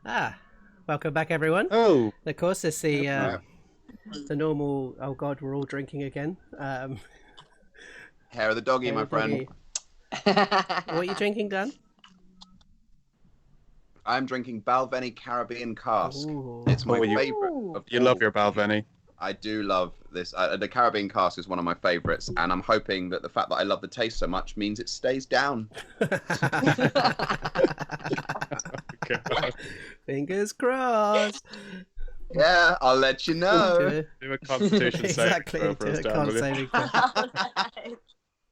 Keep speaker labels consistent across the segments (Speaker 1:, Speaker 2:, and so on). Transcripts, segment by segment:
Speaker 1: Welcome back, everyone.
Speaker 2: Oh,
Speaker 1: Of course, it's the normal. Oh God, we're all drinking again.
Speaker 3: Hair of the doggy, my friend.
Speaker 1: What are you drinking, Dan?
Speaker 3: I'm drinking Balvenie Caribbean Cask.
Speaker 1: Ooh.
Speaker 3: It's my
Speaker 2: you-
Speaker 3: favourite. Of
Speaker 2: you
Speaker 3: all.
Speaker 2: love your Balvenie.
Speaker 3: I do love this. The Caribbean Cask is one of my favourites, and I'm hoping that the fact that I love the taste so much means it stays down.
Speaker 1: Fingers crossed.
Speaker 3: Yeah, I'll let you know.
Speaker 2: Do a constitution
Speaker 1: Exactly.
Speaker 2: saving throw for us,
Speaker 1: Do a
Speaker 2: Dan,
Speaker 1: con
Speaker 2: will you?
Speaker 1: saving throw.
Speaker 4: Oh,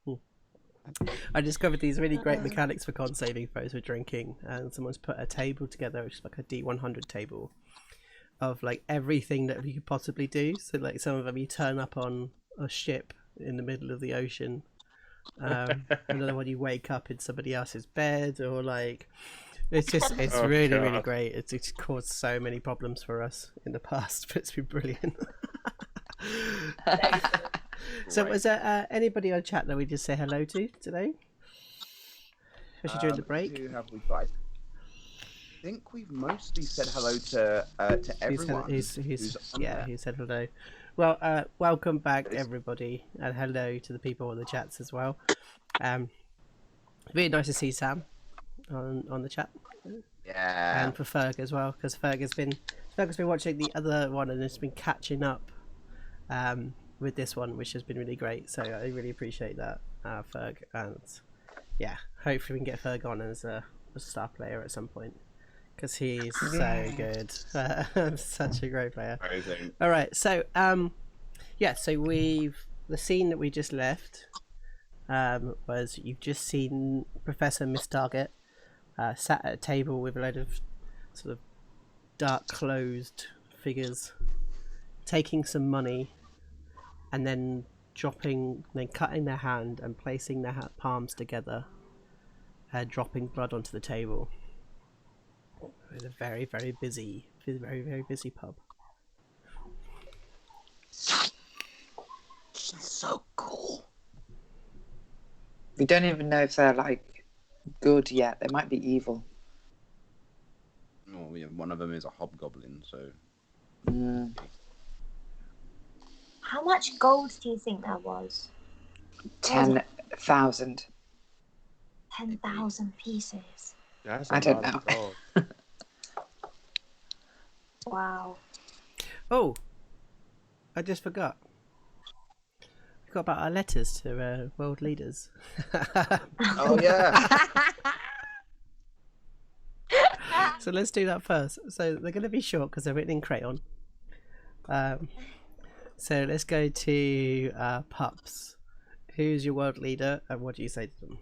Speaker 4: no.
Speaker 1: I discovered these really great mechanics for con saving throws for drinking, and someone's put a table together, which is like a D100 table of like everything that you could possibly do. So like some of them you turn up on a ship in the middle of the ocean. Another one you wake up in somebody else's bed, or like it's
Speaker 2: Oh,
Speaker 1: really
Speaker 2: God.
Speaker 1: great. It's caused so many problems for us in the past, but it's been brilliant. So was there anybody on chat that we just say hello to today? Especially during the break.
Speaker 3: Who have we got? I think we've mostly said hello to everyone.
Speaker 1: He said hello. Well, welcome back everybody, and hello to the people on the chats as well. Really nice to see Sam on the chat,
Speaker 3: Yeah.
Speaker 1: and for Ferg as well, because Ferg has been watching the other one and has been catching up with this one, which has been really great. So I really appreciate that, Ferg, and yeah, hopefully we can get Ferg on as a star player at some point, because he's so good. Such a great player.
Speaker 3: Amazing.
Speaker 1: All right, so so the scene that we just left was you've just seen Professor Miss Target sat at a table with a load of sort of dark closed figures, taking some money, and then cutting their hand and placing their palms together, dropping blood onto the table. It's a very busy pub.
Speaker 5: She's so cool. We don't even know if they're like good yet. They might be evil.
Speaker 3: Oh, yeah, one of them is a hobgoblin, so.
Speaker 4: How much gold do you think that was?
Speaker 5: 10,000.
Speaker 4: 10,000 pieces.
Speaker 2: Yes,
Speaker 5: I don't know.
Speaker 4: Wow.
Speaker 1: Oh, I just forgot. We forgot about our letters to world leaders.
Speaker 3: Oh yeah.
Speaker 1: So let's do that first. So they're going to be short because they're written in crayon. So let's go to Pups. Who's your world leader, and what do you say to them?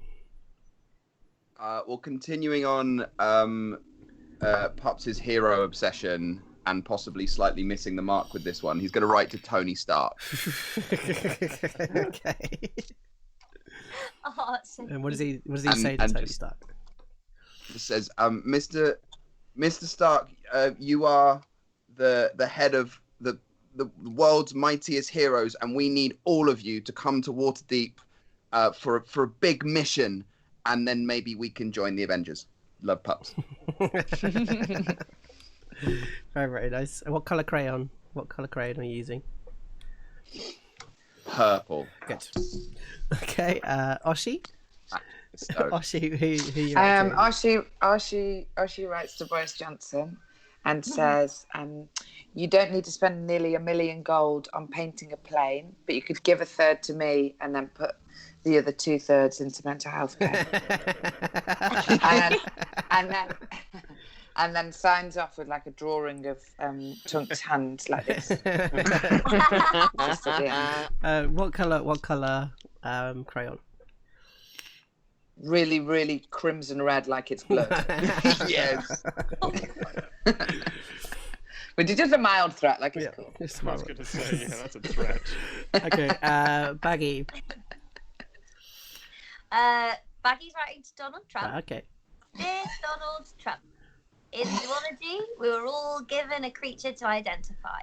Speaker 3: Well, continuing on Pups' hero obsession and possibly slightly missing the mark with this one, he's going to write to Tony Stark.
Speaker 1: Okay.
Speaker 4: Oh, that's so
Speaker 1: And what does he
Speaker 3: And-
Speaker 1: say to
Speaker 3: and
Speaker 1: Tony
Speaker 3: just-
Speaker 1: Stark?
Speaker 3: It says, Mr. Stark, you are the head of the world's mightiest heroes, and we need all of you to come to Waterdeep for a big mission, and then maybe we can join the Avengers. Love, Pups.
Speaker 1: Very nice. And what colour crayon? What colour crayon are you using?
Speaker 3: Purple.
Speaker 1: Good. Okay, Oshi.
Speaker 3: So,
Speaker 1: Oshi, who you writing to?
Speaker 5: Archie writes to Boris Johnson and says, you don't need to spend nearly $1 million gold on painting a plane, but you could give 1/3 to me and then put the other 2/3 into mental health care. and then signs off with like a drawing of Tunk's hand like this. Just at the end.
Speaker 1: What colour crayon?
Speaker 5: Really, really crimson red, like it's blood.
Speaker 3: yes.
Speaker 5: But it's just a mild threat, like it's
Speaker 1: Yeah,
Speaker 5: cool.
Speaker 1: it's
Speaker 2: I was
Speaker 1: smart.
Speaker 2: going to say, yeah, that's a threat.
Speaker 1: Okay, Baggy.
Speaker 4: Baggy's writing to Donald Trump.
Speaker 1: Okay.
Speaker 4: Dear Donald Trump, in zoology, we were all given a creature to identify.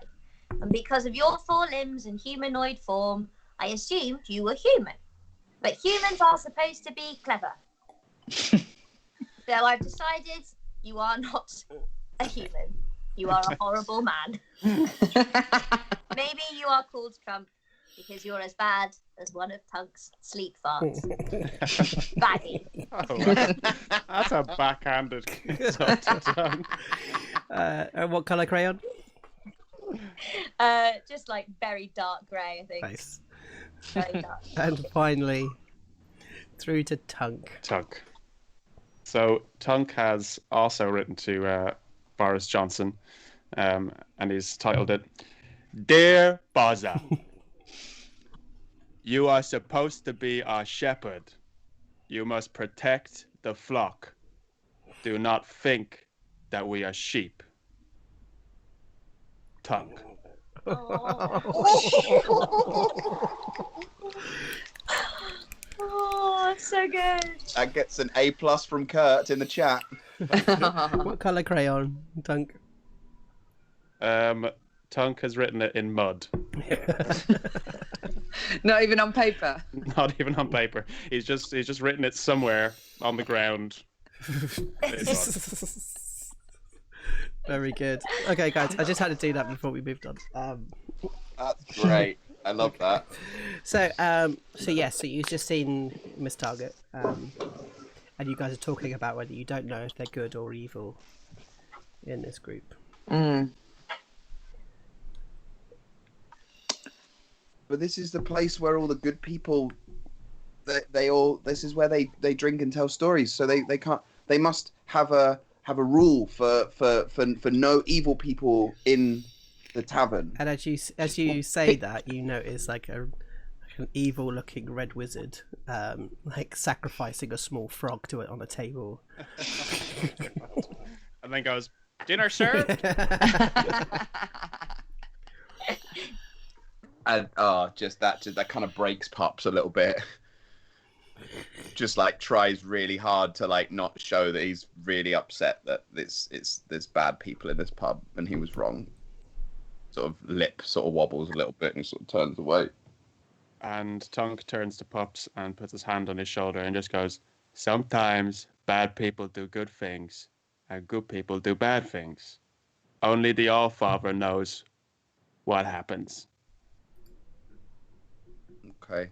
Speaker 4: And because of your 4 limbs and humanoid form, I assumed you were human. But humans are supposed to be clever. So I've decided you are not. a human. You are a horrible man. Maybe you are called Trump because you're as bad as one of Tunk's sleep farts. Baggy.
Speaker 2: Oh, that's a backhanded insult to Tunk.
Speaker 1: And what colour crayon?
Speaker 4: Just like very dark grey, I think.
Speaker 1: Nice.
Speaker 4: Very dark.
Speaker 1: And finally, through to Tunk.
Speaker 2: Tunk. So Tunk has also written to Boris Johnson, and he's titled it, "Dear Bozza, you are supposed to be our shepherd. You must protect the flock. Do not think that we are sheep. Tunk."
Speaker 4: Oh, that's so good.
Speaker 3: That gets an A+ from Kurt in the chat.
Speaker 1: What colour crayon, Tunk?
Speaker 2: Tunk has written it in mud.
Speaker 5: Not even on paper.
Speaker 2: Not even on paper. He's just written it somewhere on the ground.
Speaker 1: Very good. Okay, guys, I just had to do that before we moved on.
Speaker 3: That's great. I love that.
Speaker 1: So you've just seen Miss Target, and you guys are talking about whether you don't know if they're good or evil in this group.
Speaker 5: Mm.
Speaker 3: But this is the place where all the good people, this is where they drink and tell stories. So they must have a rule for no evil people in the tavern.
Speaker 1: And as you say that, you notice like an evil looking red wizard, like sacrificing a small frog to it on a table.
Speaker 2: And then goes, "Dinner served?"
Speaker 3: And just that kind of breaks Pups a little bit. Just like tries really hard to like not show that he's really upset that there's bad people in this pub and he was wrong. Sort of lip sort of wobbles a little bit and sort of turns away.
Speaker 2: And Tunk turns to Pups and puts his hand on his shoulder and just goes, "Sometimes bad people do good things and good people do bad things. Only the All-Father knows what happens."
Speaker 3: Okay.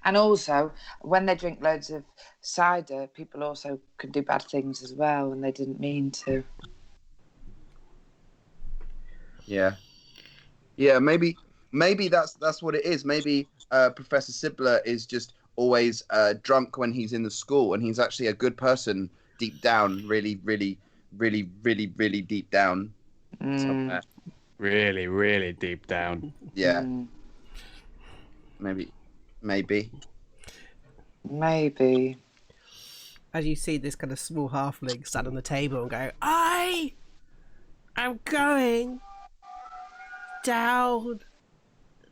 Speaker 5: And also, when they drink loads of cider, people also can do bad things as well, and they didn't mean to.
Speaker 3: Yeah, maybe that's what it is. Maybe Professor Sibler is just always drunk when he's in the school, and he's actually a good person deep down, really, really, really, really, really deep down. Somewhere.
Speaker 2: Really, really deep down.
Speaker 3: Yeah.
Speaker 5: Mm.
Speaker 3: Maybe.
Speaker 1: As you see this kind of small halfling stand on the table and go, "I am going down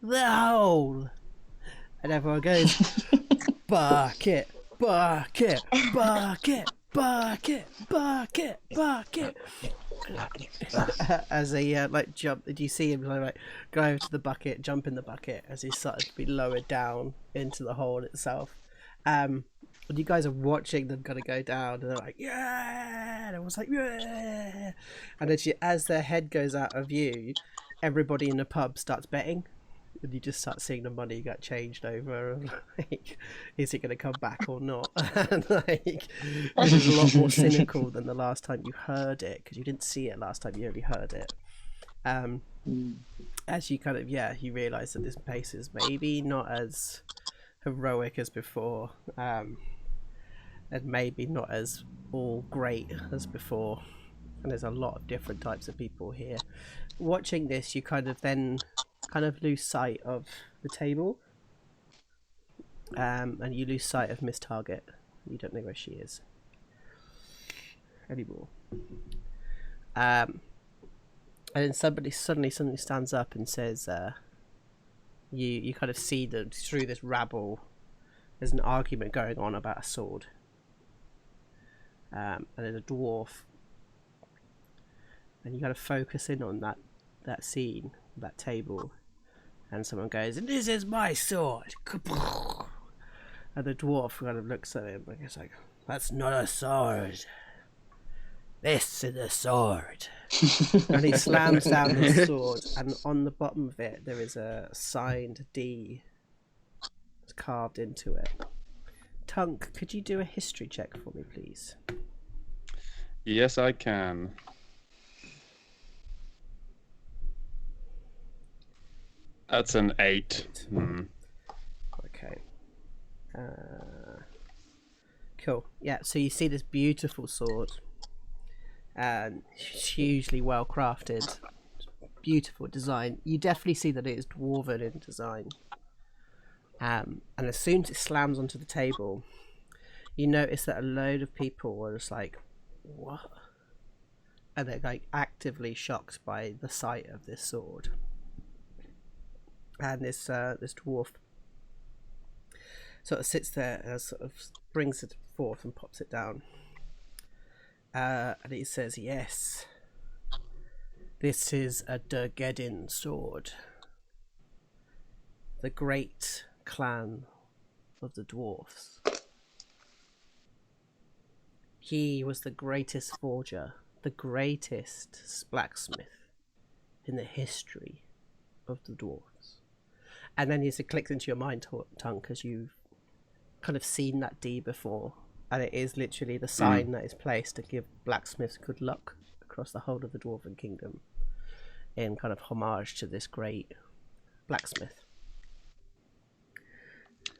Speaker 1: the hole," and everyone goes, "Bucket, bucket, bucket, bucket, bucket, bucket." As they like jump, do you see him like go over to the bucket, jump in the bucket as he's starting to be lowered down into the hole itself? And you guys are watching them kind of go down, and they're like, "Yeah!" And everyone's like, "Yeah!" And then as their head goes out of view, everybody in the pub starts betting, and you just start seeing the money get changed over. Like, is it going to come back or not? And like, this is a lot more cynical than the last time you heard it, because you didn't see it last time; you only heard it. As you kind of you realise that this place is maybe not as heroic as before, and maybe not as all great as before, and there's a lot of different types of people here. Watching this, you kind of lose sight of the table, and you lose sight of Miss Target. You don't know where she is anymore. And then somebody suddenly stands up and says, you kind of see that through this rabble there's an argument going on about a sword, and there's a dwarf, and you kind of focus in on that scene, that table, and someone goes, "This is my sword," and the dwarf kind of looks at him and it's like, "That's not a sword." This is a sword. And he slams down the sword, and on the bottom of it there is a signed D carved into it. Tunk, could you do a history check for me, please?
Speaker 2: Yes, I can. That's an 8.
Speaker 1: Okay. Cool. Yeah, so you see this beautiful sword, and it's hugely well crafted, beautiful design. You definitely see that it is dwarven in design. And as soon as it slams onto the table, you notice that a load of people are just like, what? And they're like actively shocked by the sight of this sword. And this dwarf sort of sits there and sort of brings it forth and pops it down. And he says, yes, this is a Durgedin sword. The great clan of the dwarfs. He was the greatest forger, the greatest blacksmith in the history of the dwarves. And then it clicks into your mind, Tongue, because you've kind of seen that D before, and it is literally the sign that is placed to give blacksmiths good luck across the whole of the Dwarven Kingdom, in kind of homage to this great blacksmith.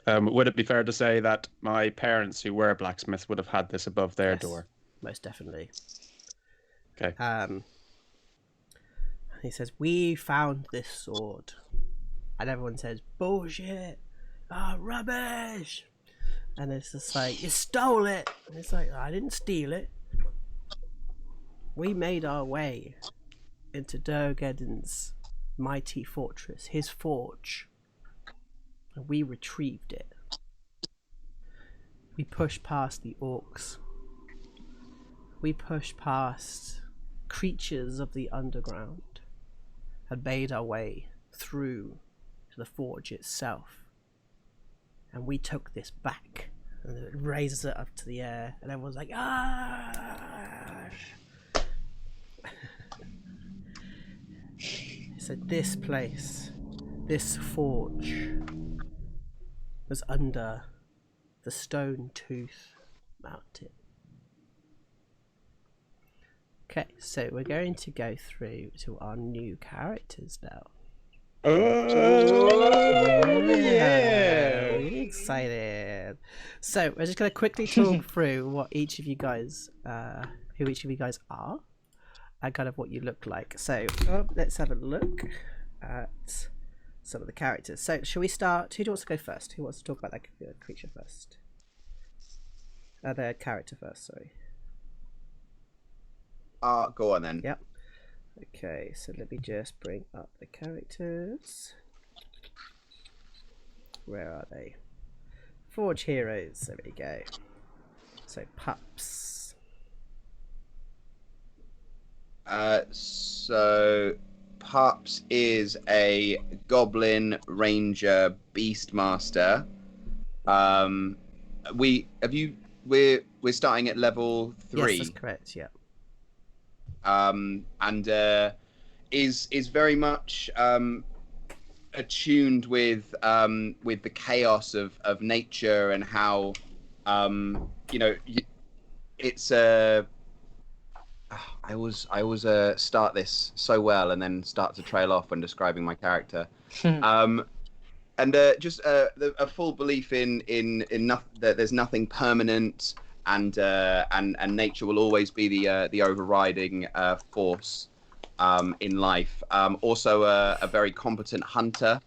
Speaker 2: Would it be fair to say that my parents, who were blacksmiths, would have had this above their door?
Speaker 1: Most definitely.
Speaker 2: Okay.
Speaker 1: He says, we found this sword. And everyone says, bullshit. Oh, rubbish. And it's just like, you stole it. And it's like, I didn't steal it. We made our way into Durgedin's mighty fortress, his forge. And we retrieved it. We pushed past the orcs. We pushed past creatures of the underground and made our way through to the forge itself. And we took this back. And it raises it up to the air, and everyone's like, ah! He said, this place, this forge, was under the Stone Tooth Mountain. Okay, so we're going to go through to our new characters now.
Speaker 2: Yeah.
Speaker 1: Really excited. So we're just going to quickly talk through what each of you guys, who each of you guys are, and kind of what you look like. So let's have a look at some of the characters. So shall we start? Who wants to go first? Who wants to talk about that creature first? The character first, sorry.
Speaker 3: Go on then.
Speaker 1: Yep. Okay, so let me just bring up the characters. Where are they? Forge heroes. There we go. So Pups.
Speaker 3: So Pups is a goblin ranger beastmaster. We're starting at level 3.
Speaker 1: Yes, that's correct. Yeah.
Speaker 3: And is very much attuned with the chaos of nature and how it's I always start this so well and then start to trail off when describing my character. And just a full belief in that there's nothing permanent, and nature will always be the overriding force in life. Also a very competent hunter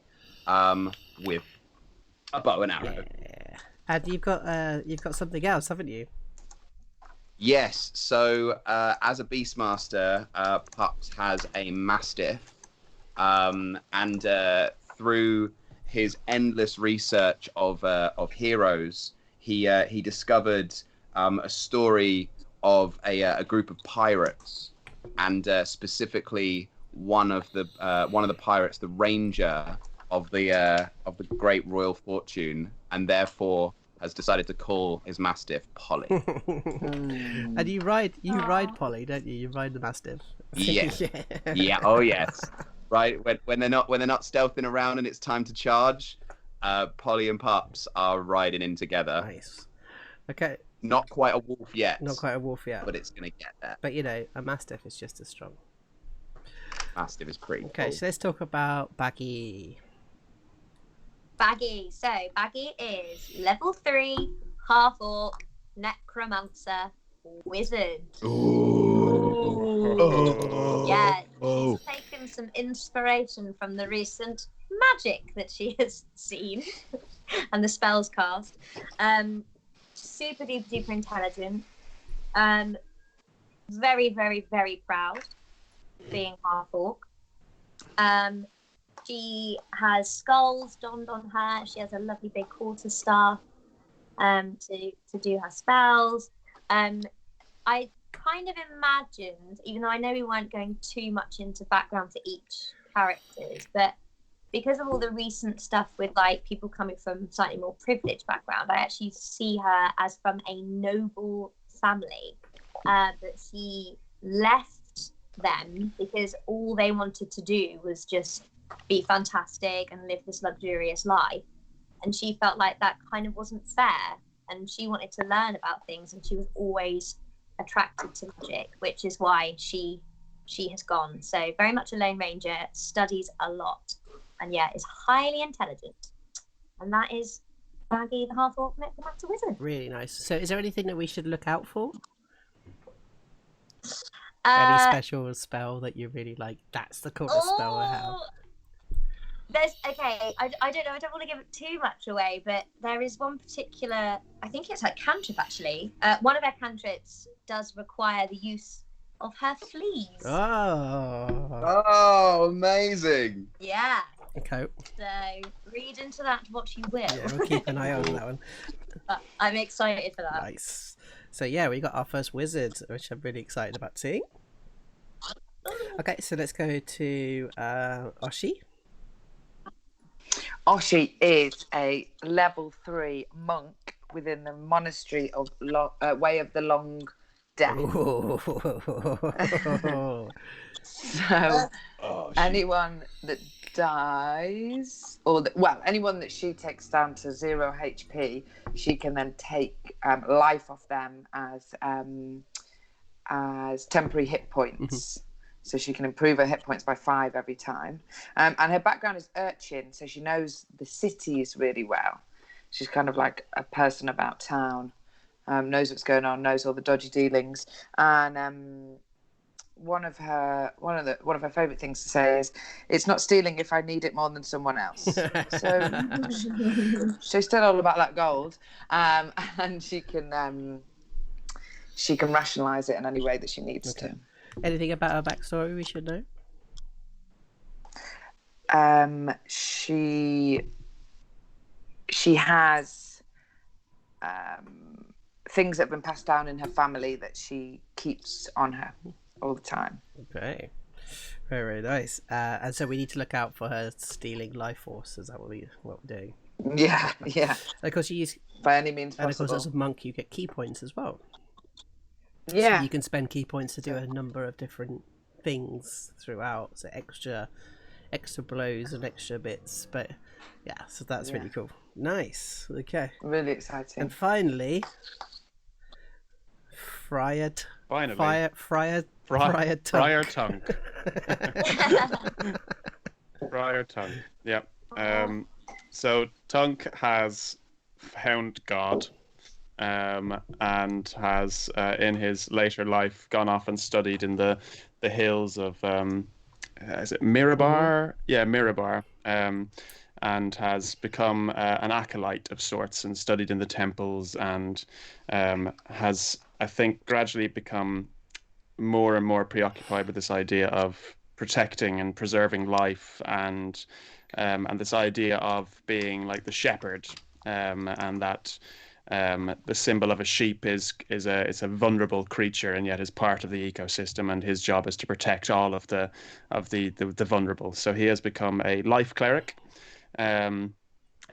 Speaker 3: with a bow and arrow.
Speaker 1: Yeah. And you've got something else, haven't you?
Speaker 3: Yes. So as a beastmaster, Pups has a mastiff, and through his endless research of heroes, he discovered a story of a group of pirates, and specifically one of the pirates, the ranger of the Great Royal Fortune, and therefore has decided to call his mastiff Polly.
Speaker 1: And you ride Polly, don't you? You ride the mastiff.
Speaker 3: Yeah. Yeah. Oh yes. Right. When they're not stealthing around and it's time to charge, Polly and Pups are riding in together.
Speaker 1: Nice. Okay.
Speaker 3: Not quite a wolf yet.
Speaker 1: Not quite a wolf yet.
Speaker 3: But it's gonna get there.
Speaker 1: But you know, a mastiff is just as strong.
Speaker 3: Mastiff is pretty
Speaker 1: Okay,
Speaker 3: cool.
Speaker 1: so let's talk about Baggi.
Speaker 4: Baggi. So Baggi is level 3, half orc, necromancer, wizard. Yeah, she's taken some inspiration from the recent magic that she has seen and the spells cast. Super duper intelligent. Very, very, very proud being half orc. She has skulls donned on her. She has a lovely big quarterstaff to do her spells. I kind of imagined, even though I know we weren't going too much into background to each characters, but because of all the recent stuff with like people coming from slightly more privileged background, I actually see her as from a noble family, that she left them because all they wanted to do was just be fantastic and live this luxurious life, and she felt like that kind of wasn't fair, and she wanted to learn about things, and she was always attracted to magic, which is why she has gone. So very much a lone ranger, studies a lot, and yeah, is highly intelligent. And that is Baggi, the half orc necromancer wizard.
Speaker 1: Really nice. So is there anything that we should look out for? Any special spell that you really like? That's the coolest spell I have.
Speaker 4: I don't know, I don't want to give it too much away, but there is one particular, I think it's her cantrip actually. One of her cantrips does require the use of her fleas.
Speaker 3: Oh, amazing.
Speaker 4: Yeah.
Speaker 1: Okay.
Speaker 4: So read into that what you will.
Speaker 1: Yeah, we'll keep an eye on that one.
Speaker 4: But I'm excited for that.
Speaker 1: Nice. So yeah, we got our first wizard, which I'm really excited about seeing. Okay, so let's go to Oshi.
Speaker 5: Oshi is a level 3 monk within the monastery of Way of the Long Death. So anyone that dies, anyone that she takes down to 0 HP, she can then take life off them as temporary hit points. So she can improve her hit points by 5 every time. And her background is urchin, so she knows the cities really well. She's kind of like a person about town, knows what's going on, knows all the dodgy dealings. And one of her favourite things to say is, "It's not stealing if I need it more than someone else." So she's still all about that gold, and she can rationalise it in any way that she needs to.
Speaker 1: Anything about her backstory we should know?
Speaker 5: She has things that have been passed down in her family that she keeps on her all the time.
Speaker 1: Okay, very, very nice. And so we need to look out for her stealing life force. Is that what we're doing?
Speaker 5: Yeah.
Speaker 1: And of course, you use
Speaker 5: by any means possible.
Speaker 1: And of course, as a monk, you get key points as well.
Speaker 5: Yeah,
Speaker 1: so you can spend key points to do a number of different things throughout. So extra blows and extra bits. But yeah, so that's really cool. Nice. Okay.
Speaker 5: Really exciting.
Speaker 1: And finally, Friar Tunk.
Speaker 2: Friar Tunk. Friar Tunk. Yeah. So Tunk has found God, and has in his later life gone off and studied in the hills of is it Mirabar? Yeah, Mirabar. And has become an acolyte of sorts and studied in the temples, and has, I think, gradually become more and more preoccupied with this idea of protecting and preserving life, and this idea of being like the shepherd, and that the symbol of a sheep is a vulnerable creature and yet is part of the ecosystem, and his job is to protect all of the vulnerable. So he has become a life cleric.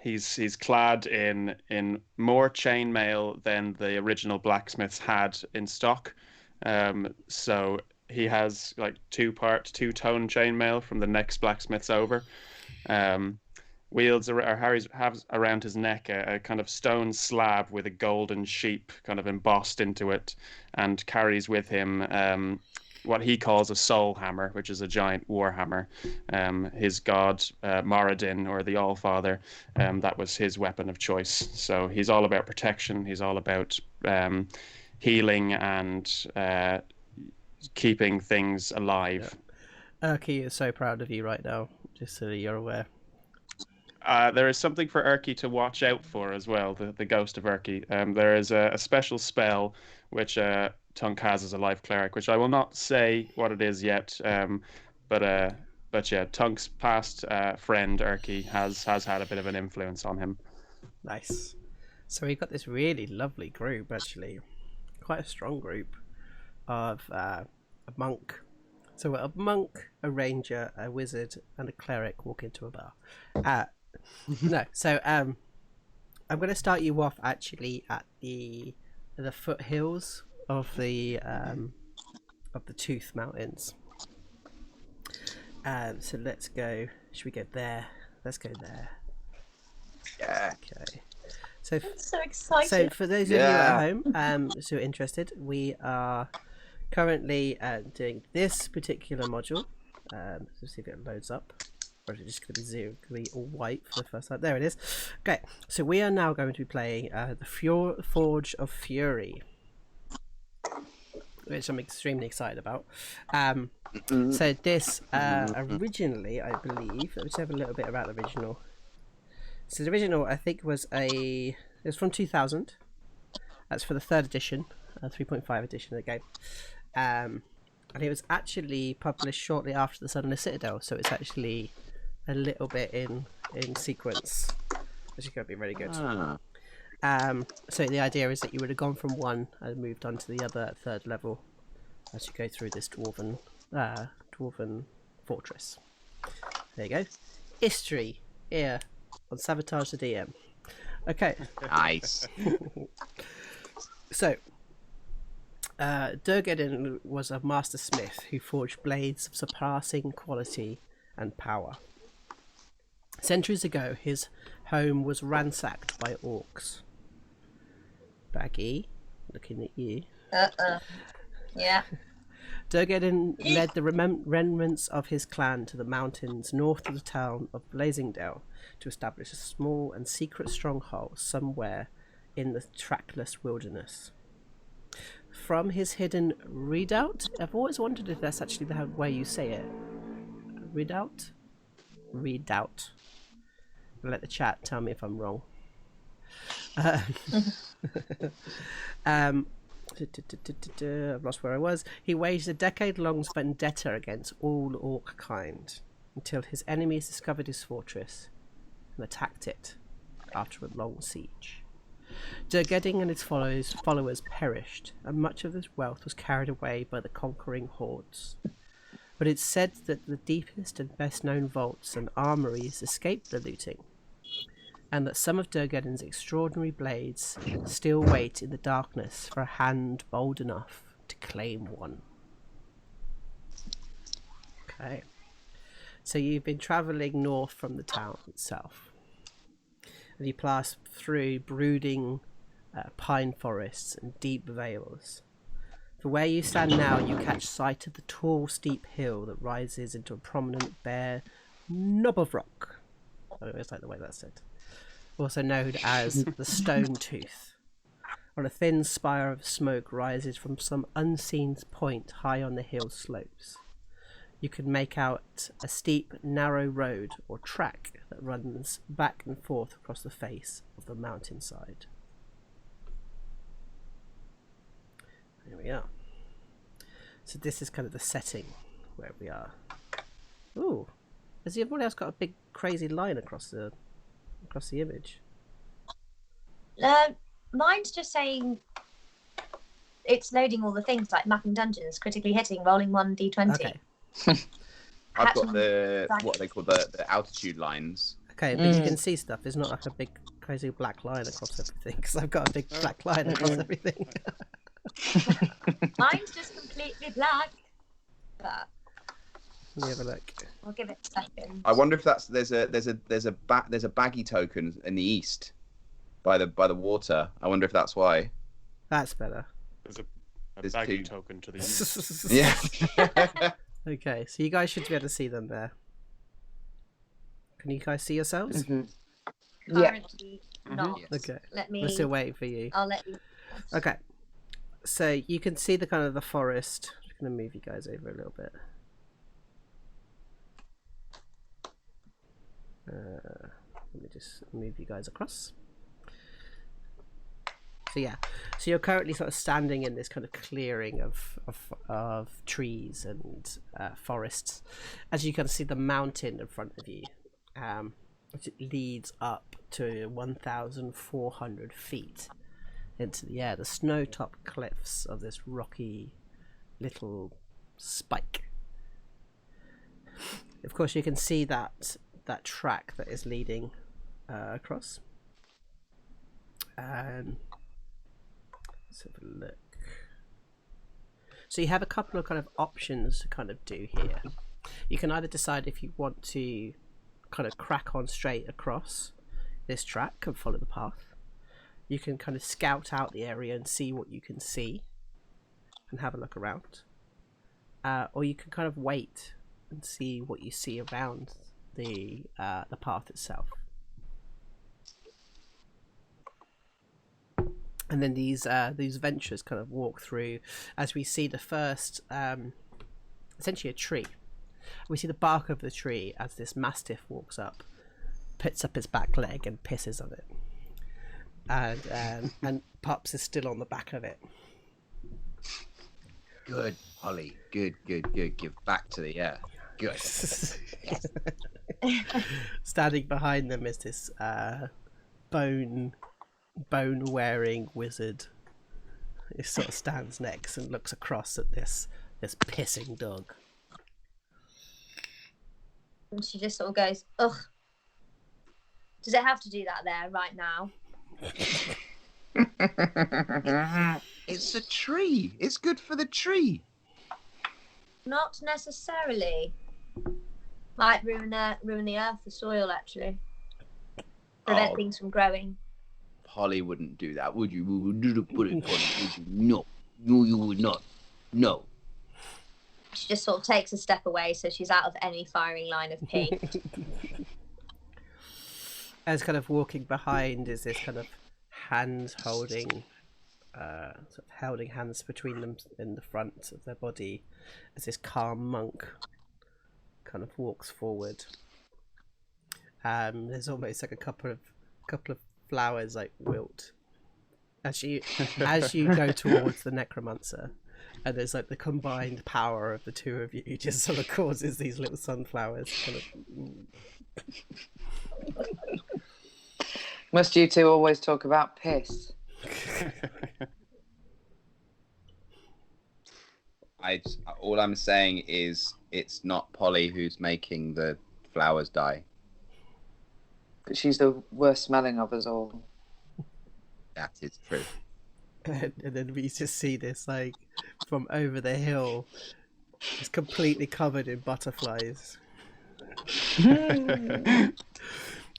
Speaker 2: He's clad in more chainmail than the original blacksmiths had in stock. So he has like two-tone chainmail from the next blacksmiths over. Harry has around his neck a kind of stone slab with a golden sheep kind of embossed into it, and carries with him what he calls a soul hammer, which is a giant war hammer. His god Moradin, or the All-Father, that was his weapon of choice. So he's all about protection. He's all about healing and keeping things alive.
Speaker 1: Erky is so proud of you right now, just so that you're aware.
Speaker 2: There is something for Erky to watch out for as well, the ghost of Erky. There is a special spell which Tunk has as a life cleric, which I will not say what it is yet. But yeah, Tunk's past friend Erky has had a bit of an influence on him.
Speaker 1: Nice. So we've got this really lovely group, actually. Quite a strong group of a monk. So a monk, a ranger, a wizard, and a cleric walk into a bar. No, so I'm going to start you off actually at the foothills of the Tooth Mountains. So let's go. Should we go there? Let's go there.
Speaker 3: Yeah.
Speaker 1: Okay. So
Speaker 4: So excited.
Speaker 1: So for those of you at home who are interested, we are currently doing this particular module. Let's see if it loads up. Or is it just going to be zero? Going to be all white for the first time? There it is. Okay, so we are now going to be playing the Forge of Fury, which I'm extremely excited about. So this originally, I believe, let's have a little bit about the original. So the original, I think, it was from 2000. That's for the 3rd edition, 3.5 edition of the game. And it was actually published shortly after the Sunken Citadel, so it's actually a little bit in sequence, which is going to be really good. So the idea is that you would have gone from one and moved on to the other at 3rd level as you go through this dwarven fortress. There you go. History here on Sabotage the DM. Okay.
Speaker 3: Nice.
Speaker 1: So, Durgedin was a master smith who forged blades of surpassing quality and power. Centuries ago, his home was ransacked by orcs. Baggi, looking at you.
Speaker 4: Yeah.
Speaker 1: Durgedin led the remnants of his clan to the mountains north of the town of Blazingdale to establish a small and secret stronghold somewhere in the trackless wilderness. From his hidden redoubt, I've always wondered if that's actually the way you say it. Redoubt? Redoubt. I'll let the chat tell me if I'm wrong. I've lost where I was. He waged a decade-long vendetta against all orc kind until his enemies discovered his fortress and attacked it after a long siege. Durgedin and his followers perished, and much of his wealth was carried away by the conquering hordes. But it's said that the deepest and best-known vaults and armories escaped the looting, and that some of Durgedin's extraordinary blades still wait in the darkness for a hand bold enough to claim one. Okay. So you've been travelling north from the town itself, and you pass through brooding pine forests and deep vales. From where you stand now, you catch sight of the tall, steep hill that rises into a prominent, bare knob of rock. I always like the way that's said. Also known as the Stone Tooth. On a thin spire of smoke rises from some unseen point high on the hill slopes. You can make out a steep, narrow road or track that runs back and forth across the face of the mountainside. Here we are. So this is kind of the setting where we are. Ooh, has everybody else got a big crazy line across the image?
Speaker 4: Mine's just saying it's loading all the things like mapping dungeons, critically hitting, rolling 1d20.
Speaker 1: Okay.
Speaker 3: I've got what they call the altitude lines.
Speaker 1: Okay, but you can see stuff. There's not like a big crazy black line across everything, because I've got a big black line across everything.
Speaker 4: Mine's just completely black. But
Speaker 1: Let me have a look.
Speaker 4: I'll give it a second.
Speaker 3: I wonder if there's a baggy token in the east by the water. I wonder if that's why.
Speaker 1: That's better.
Speaker 2: There's a
Speaker 3: There's
Speaker 2: baggy
Speaker 3: two.
Speaker 2: token to the east.
Speaker 3: Yeah.
Speaker 1: Okay, so you guys should be able to see them there. Can you guys see yourselves?
Speaker 5: Yeah.
Speaker 4: Currently not.
Speaker 3: Yes.
Speaker 1: Okay,
Speaker 4: Let me.
Speaker 1: we're still waiting for you.
Speaker 4: I'll let you.
Speaker 1: Okay, so you can see the kind of the forest. I'm just going to move you guys over a little bit. Let me just move you guys across. So yeah, so you're currently sort of standing in this kind of clearing of trees and forests. As you can see, the mountain in front of you, which leads up to 1,400 feet into the air. The snow-topped cliffs of this rocky little spike. Of course, you can see that track that is leading across. Let's have a look. So you have a couple of kind of options to kind of do here. You can either decide if you want to kind of crack on straight across this track and follow the path. You can kind of scout out the area and see what you can see and have a look around. Or you can kind of wait and see what you see around the path itself. And then these ventures kind of walk through as we see the first, essentially a tree. We see the bark of the tree as this mastiff walks up, puts up its back leg and pisses on it. And Pups is still on the back of it.
Speaker 3: Good, Holly. Good. Give back to the air. Good.
Speaker 1: Standing behind them is this bone-wearing wizard. He sort of stands next and looks across at this pissing dog.
Speaker 4: And she just sort of goes, ugh. Does it have to do that there right now?
Speaker 3: It's a tree. It's good for the tree.
Speaker 4: Not necessarily. Might ruin the earth, the soil, actually. Prevent things from growing.
Speaker 3: Polly wouldn't do that, would you? We would put it, Polly, would you? No, you would not. No.
Speaker 4: She just sort of takes a step away, so she's out of any firing line of pee.
Speaker 1: As kind of walking behind is this kind of hand holding, sort of holding hands between them in the front of their body, as this calm monk kind of walks forward. There's almost like a couple of flowers like wilt as you go towards the necromancer, and there's like the combined power of the two of you just sort of causes these little sunflowers kind of.
Speaker 5: Must you two always talk about piss?
Speaker 3: All I'm saying is it's not Polly who's making the flowers die.
Speaker 5: But she's the worst smelling of us all.
Speaker 3: That is true.
Speaker 1: And then we just see this like from over the hill. It's completely covered in butterflies.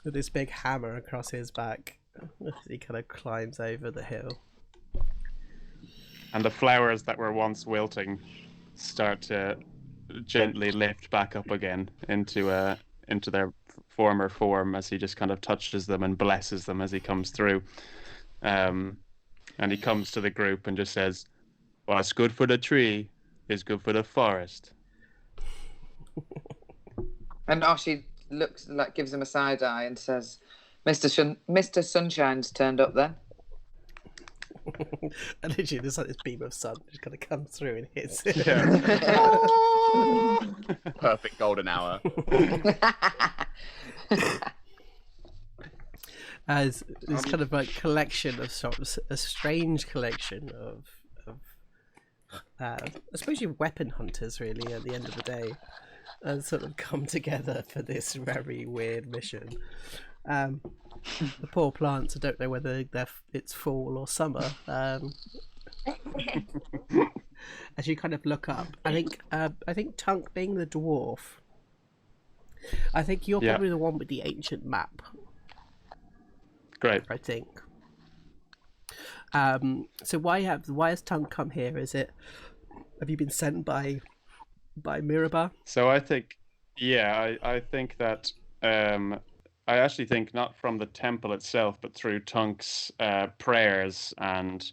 Speaker 1: With this big hammer across his back. He kind of climbs over the hill.
Speaker 2: And the flowers that were once wilting start to gently lift back up again into their former form as he just kind of touches them and blesses them as he comes through. And he comes to the group and just says, "What's good for the tree is good for the forest."
Speaker 5: And Oshi looks like, gives him a side eye and says, Mr. Sunshine's turned up then.
Speaker 1: And literally there's like this beam of sun just kind of comes through and hits it.
Speaker 2: Yeah.
Speaker 3: Perfect golden hour.
Speaker 1: As this kind of like collection of sorts, a strange collection of I suppose you're weapon hunters really at the end of the day. sort of come together for this very weird mission. The poor plants, I don't know whether it's fall or summer. As you kind of look up, I think Tunk, being the dwarf, I think you're probably the one with the ancient map.
Speaker 2: Great.
Speaker 1: I think. So why has Tunk come here? Have you been sent by Mirabar?
Speaker 2: So I think, I think that I actually think not from the temple itself, but through Tunk's prayers and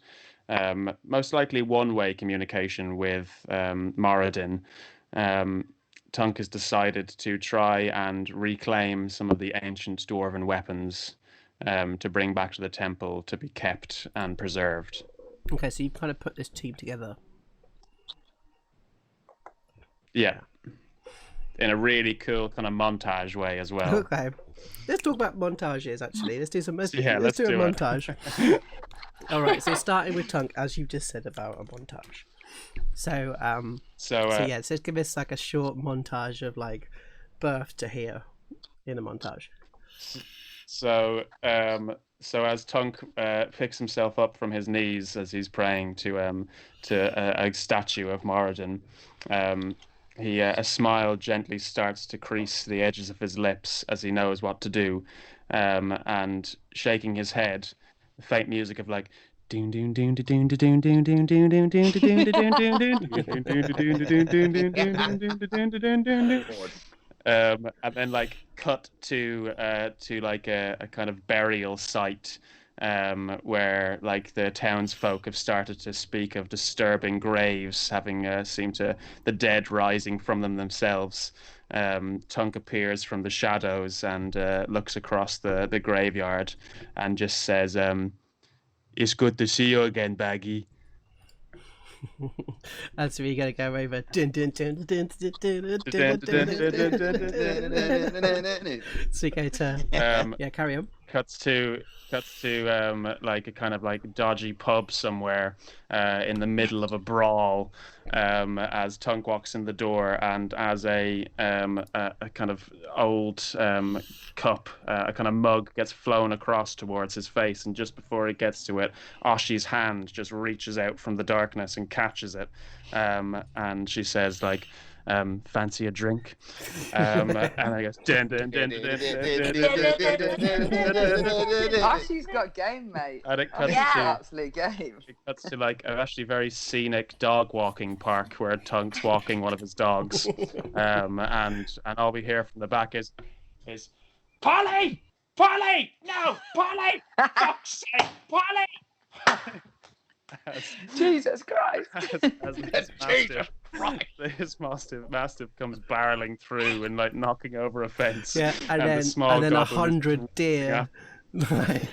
Speaker 2: most likely one-way communication with Moradin. Tunk has decided to try and reclaim some of the ancient dwarven weapons to bring back to the temple to be kept and preserved.
Speaker 1: Okay, so you've kind of put this team together.
Speaker 2: Yeah. In a really cool kind of montage way as well.
Speaker 1: Okay. Let's talk about montages, actually. Let's do a
Speaker 2: it.
Speaker 1: montage. All right, so starting with Tunk, as you just said about a montage. So give us like a short montage of like birth to here in a montage.
Speaker 2: So as Tunk picks himself up from his knees as he's praying to a statue of Moradin, a smile gently starts to crease the edges of his lips as he knows what to do, and shaking his head, the faint music of like and then like cut to like a kind of burial site where like the townsfolk have started to speak of disturbing graves having seemed to the dead rising from them themselves. Tunk appears from the shadows and looks across the graveyard and just says, "It's good to see you again, Baggi."
Speaker 1: That's where you're gonna go over. So you go to carry on.
Speaker 2: Cuts to like a kind of like dodgy pub somewhere in the middle of a brawl, as Tunk walks in the door, and as a kind of old cup, a kind of mug gets flown across towards his face, and just before it gets to it, Oshi's hand just reaches out from the darkness and catches it, and she says like, "Fancy a drink?" And I guess
Speaker 5: Ashley's got game, mate.
Speaker 2: And it cuts
Speaker 5: absolute game.
Speaker 2: It cuts to like an actually very scenic dog walking park where Tunk's walking one of his dogs, and all we hear from the back is Polly, no, Polly, fuck's sake, Polly.
Speaker 5: Jesus Christ!
Speaker 2: This mastiff comes barreling through and like knocking over a fence.
Speaker 1: Yeah, and then 100 deer.
Speaker 2: 100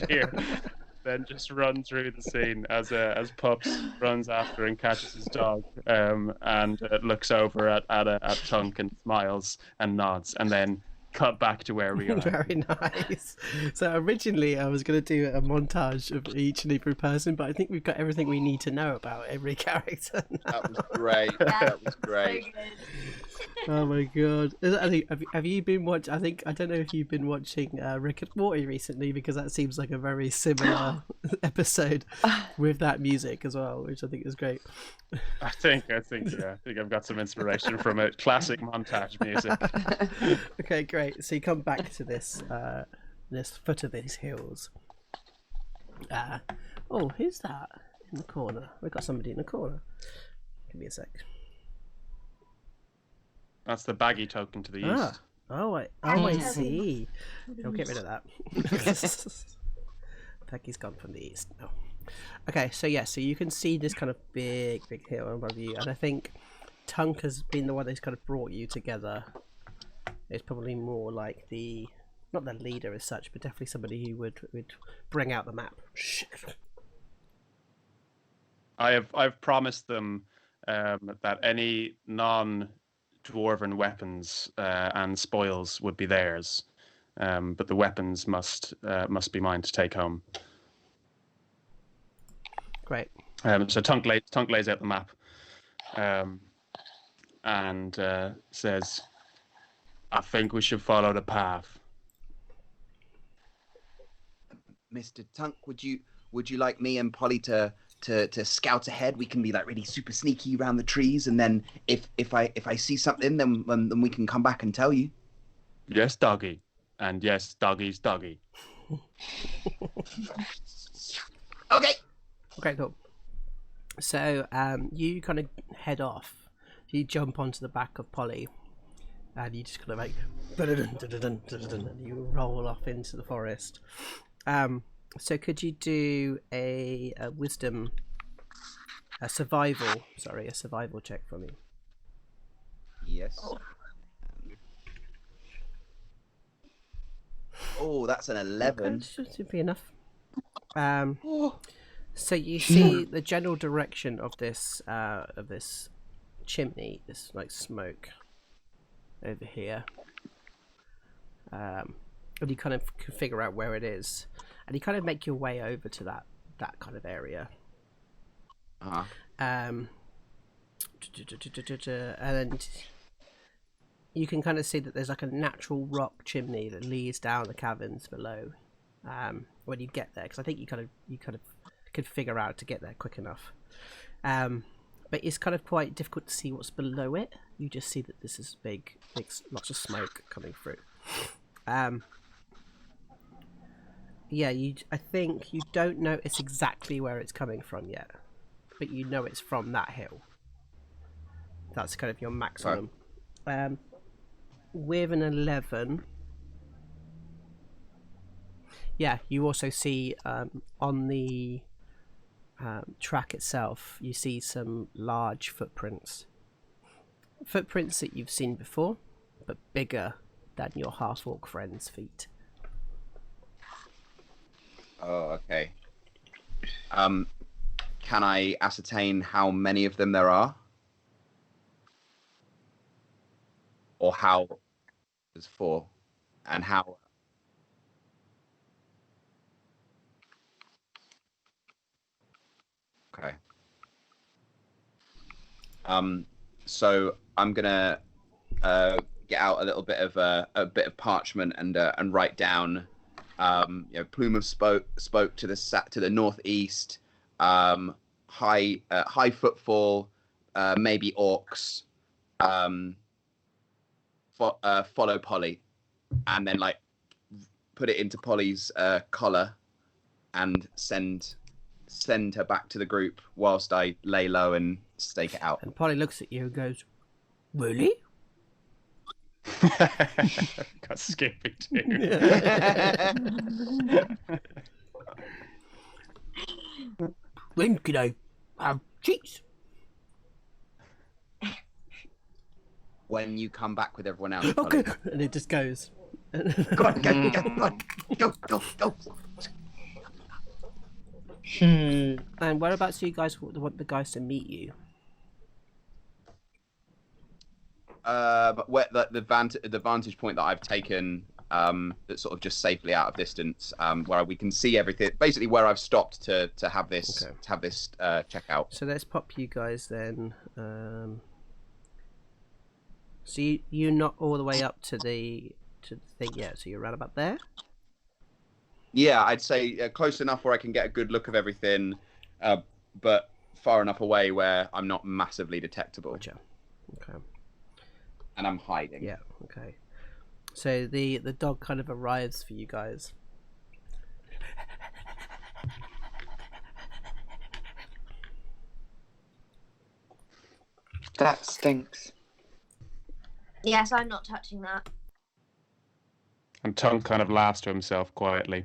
Speaker 2: deer. Then just run through the scene as Pups runs after and catches his dog, and looks over at Tunk and smiles and nods, and then cut back to where we are.
Speaker 1: Very nice. So originally I was going to do a montage of each and every person, but I think we've got everything we need to know about every character now.
Speaker 3: That was great. That was great.
Speaker 1: Oh my god! Have you been watching? I don't know if you've been watching Rick and Morty recently, because that seems like a very similar episode with that music as well, which I think is great.
Speaker 2: I think I've got some inspiration from it. Classic montage music.
Speaker 1: Okay, great. So you come back to this foot of these hills. Who's that in the corner? We've got somebody in the corner. Give me a sec.
Speaker 2: That's the Baggi token to the east.
Speaker 1: I see. I'll get rid of that. Baggi's gone from the east now. Okay, so you can see this kind of big hill above you, and I think Tunk has been the one that's kind of brought you together. It's probably more like not the leader as such, but definitely somebody who would bring out the map. Shit.
Speaker 2: I've promised them that any non-dwarven weapons and spoils would be theirs, but the weapons must be mine to take home.
Speaker 1: Great.
Speaker 2: So Tunk lays out the map, and says, "I think we should follow the path."
Speaker 3: Mr. Tunk, would you like me and Polly to scout ahead? We can be like really super sneaky around the trees, and then if I see something, then we can come back and tell you.
Speaker 2: Yes, doggy, and yes, doggy's doggy.
Speaker 3: Okay.
Speaker 1: Okay, cool. So you kind of head off. You jump onto the back of Polly, and you just kind of like, and you roll off into the forest. So could you do a wisdom, a survival check for me?
Speaker 3: Yes. Oh, that's an 11.
Speaker 1: Should be enough. So you see the general direction of this chimney, this like smoke over here, and you kind of can figure out where it is, and you kind of make your way over to that kind of area. And you can kind of see that there's like a natural rock chimney that leads down the caverns below. When you get there, because I think you kind of could figure out to get there quick enough. But it's kind of quite difficult to see what's below it. You just see that this is big, lots of smoke coming through. I think you don't notice exactly where it's coming from yet, but you know it's from that hill. That's kind of your maximum. Right. With an 11, you also see on the track itself, you see some large footprints that you've seen before, but bigger than your half-orc friend's feet.
Speaker 3: Oh, okay. Can I ascertain how many of them there are? Or how there's 4? And how... Okay. So I'm gonna get out a little bit of parchment and write down, plume of spoke to the northeast, high footfall, maybe orcs, follow Polly, and then like put it into Polly's collar and send her back to the group whilst I lay low and stake it out.
Speaker 1: And Polly looks at you and goes, "Really?"
Speaker 2: Got skippy too.
Speaker 1: When can I have cheese?
Speaker 3: When you come back with everyone else.
Speaker 1: Okay.
Speaker 3: Polly.
Speaker 1: And it just goes.
Speaker 3: Go on, go.
Speaker 1: And whereabouts do you guys want the guys to meet you?
Speaker 3: But where the vantage point that I've taken, that's sort of just safely out of distance, where we can see everything. Basically, where I've stopped to have this check out.
Speaker 1: So let's pop you guys then. So you're not all the way up to the thing yet. So you're around about there.
Speaker 3: Yeah, I'd say close enough where I can get a good look of everything, but far enough away where I'm not massively detectable.
Speaker 1: Gotcha. Okay.
Speaker 3: And I'm hiding.
Speaker 1: Yeah. Okay. So the dog kind of arrives for you guys.
Speaker 5: That stinks.
Speaker 4: Yes, I'm not touching that.
Speaker 2: And Tunk kind of laughs to himself quietly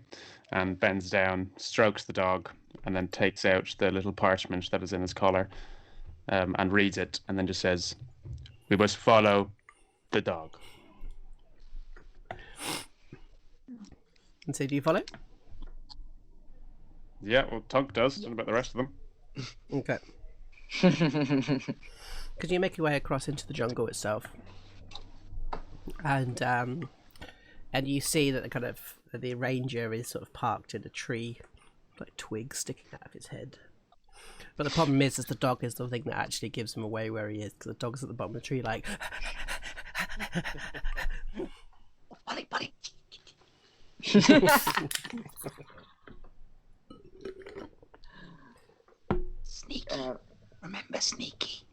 Speaker 2: and bends down, strokes the dog, and then takes out the little parchment that is in his collar, and reads it, and then just says, "We must follow the dog."
Speaker 1: And so do you follow?
Speaker 2: Yeah, well, Tunk does. Don't know about the rest of them.
Speaker 1: Okay. Because you make your way across into the jungle itself, and you see that the ranger is sort of parked in a tree, like twigs sticking out of his head. But the problem is the dog is the thing that actually gives him away where he is, because the dog's at the bottom of the tree, like.
Speaker 3: Buddy. Sneaky. Remember sneaky.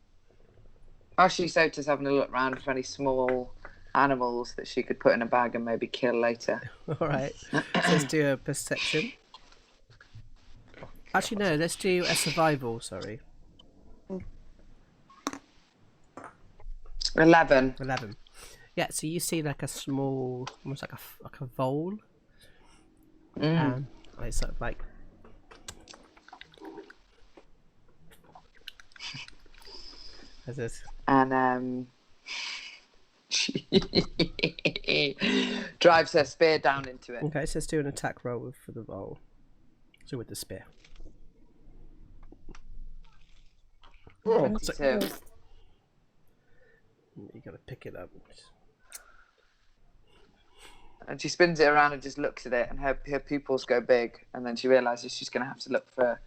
Speaker 5: Oshisota's having a look round for any small animals that she could put in a bag and maybe kill later.
Speaker 1: All right, so let's do a perception. Actually, no, let's do a survival. Sorry,
Speaker 5: 11.
Speaker 1: 11. Yeah, so you see like a small, almost like a vole. Like sort of like. How's this?
Speaker 5: And she drives her spear down into it.
Speaker 1: Okay, so let's do an attack roll for the vole. So with the spear.
Speaker 5: 22.
Speaker 1: You gotta pick it up.
Speaker 5: And she spins it around and just looks at it, and her pupils go big, and then she realizes she's going to have to look for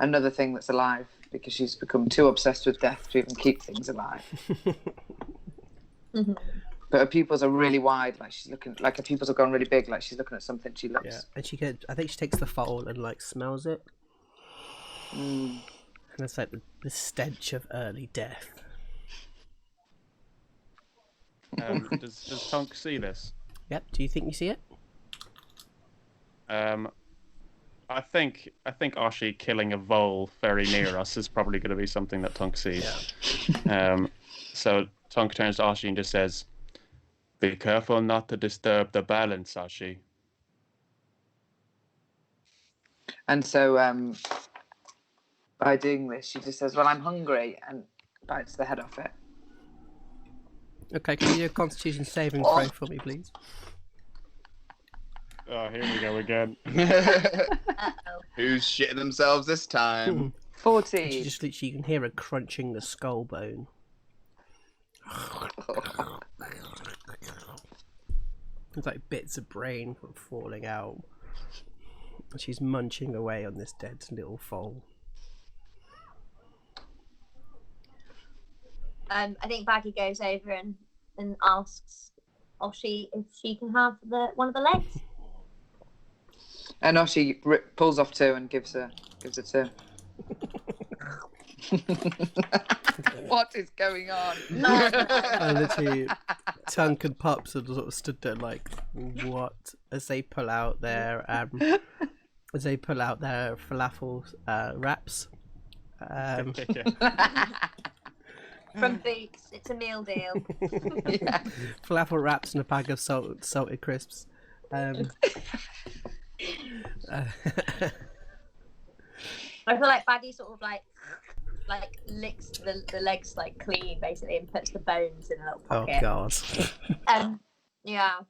Speaker 5: another thing that's alive, because she's become too obsessed with death to even keep things alive. But her pupils are really wide, like she's looking, like her pupils have gone really big, like she's looking at something she loves.
Speaker 1: Yeah, and I think she takes the foal and like smells it. And it's like the stench of early death.
Speaker 2: Does Tunk see this?
Speaker 1: Yep. Do you think you see it?
Speaker 2: I think Oshi killing a vole very near us is probably going to be something that Tunk sees.
Speaker 1: Yeah.
Speaker 2: So Tunk turns to Oshi and just says, "Be careful not to disturb the balance, Oshi."
Speaker 5: And so by doing this, she just says, "Well, I'm hungry," and bites the head off it.
Speaker 1: Okay, can you do a Constitution saving throw for me, please?
Speaker 2: Oh, here we go again.
Speaker 3: Who's shitting themselves this time?
Speaker 5: 14.
Speaker 1: You just literally, you can hear her crunching the skull bone. It's like bits of brain falling out. And she's munching away on this dead little foal.
Speaker 4: I think Baggy goes over and asks Oshi if she can have one of the legs.
Speaker 5: And Oshi pulls off 2 and gives her 2. What is going on?
Speaker 1: And literally, Tunk and Pups are sort of stood there like, what? As they pull out their falafel wraps.
Speaker 4: From Boots, it's a meal deal.
Speaker 1: Falafel wraps and a bag of salted crisps.
Speaker 4: I feel like Baggy sort of like licks the legs like clean basically and puts the bones in a little pocket.
Speaker 1: Oh god.
Speaker 4: Yeah.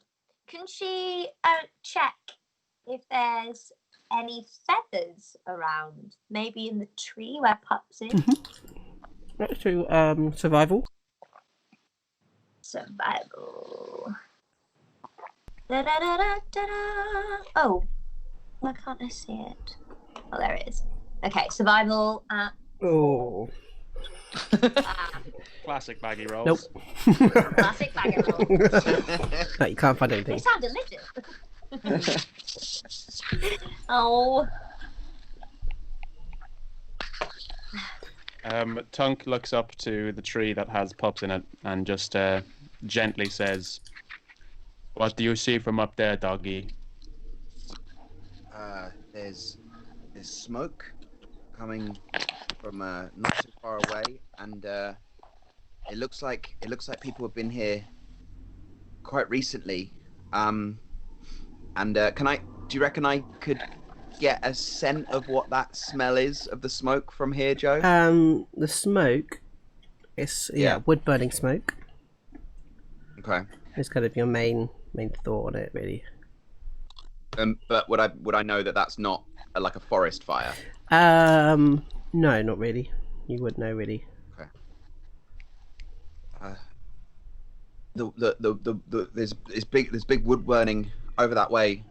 Speaker 4: Can she check if there's any feathers around? Maybe in the tree where Pups is?
Speaker 1: Let's do survival.
Speaker 4: Survival. Da-da-da-da-da-da. Oh, why can't I see it? Oh, there it is. Okay, survival at...
Speaker 1: Oh.
Speaker 2: Classic Baggy rolls.
Speaker 1: Nope.
Speaker 4: Classic baggy roll.
Speaker 1: No, you can't find anything.
Speaker 4: They sound delicious. Oh.
Speaker 2: Tunk looks up to the tree that has Pups in it and just gently says, "What do you see from up there, doggy?"
Speaker 3: There's smoke coming from not so far away, and it looks like people have been here quite recently. Do you reckon I could get a scent of what that smell is of the smoke from here, Joe?
Speaker 1: The smoke is wood burning smoke.
Speaker 3: Okay.
Speaker 1: It's kind of your main thought on it, really.
Speaker 3: But would I know that that's not like a forest fire?
Speaker 1: No, not really. You would know, really.
Speaker 3: Okay. There's big wood burning over that way.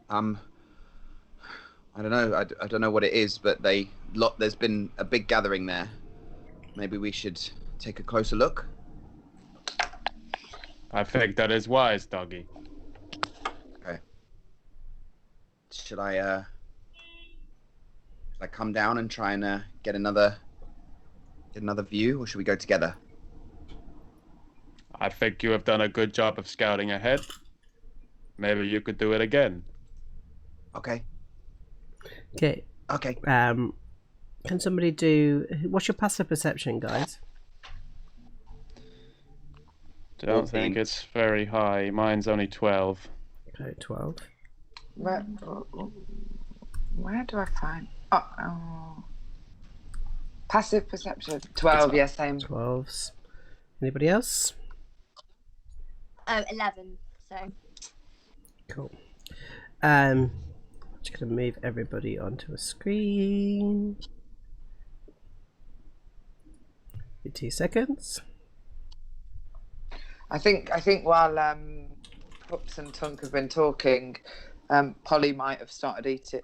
Speaker 3: I don't know. I don't know what it is, but there's been a big gathering there. Maybe we should take a closer look.
Speaker 2: I think that is wise, doggy.
Speaker 3: Okay. Should I come down and try and get another view, or should we go together?
Speaker 2: I think you have done a good job of scouting ahead. Maybe you could do it again.
Speaker 3: Okay.
Speaker 1: Okay.
Speaker 3: Okay.
Speaker 1: Can somebody do? What's your passive perception, guys?
Speaker 2: Don't
Speaker 3: 14.
Speaker 2: think it's very high. Mine's only 12.
Speaker 1: Okay, 12.
Speaker 5: Where do I find? Oh. Passive perception. 12. Yeah, same.
Speaker 1: 12s. Anybody else?
Speaker 4: Oh, 11. So.
Speaker 1: Cool. Just gonna move everybody onto a screen. Give me 2 seconds.
Speaker 5: I think while Pups and Tunk have been talking, Polly might have started eating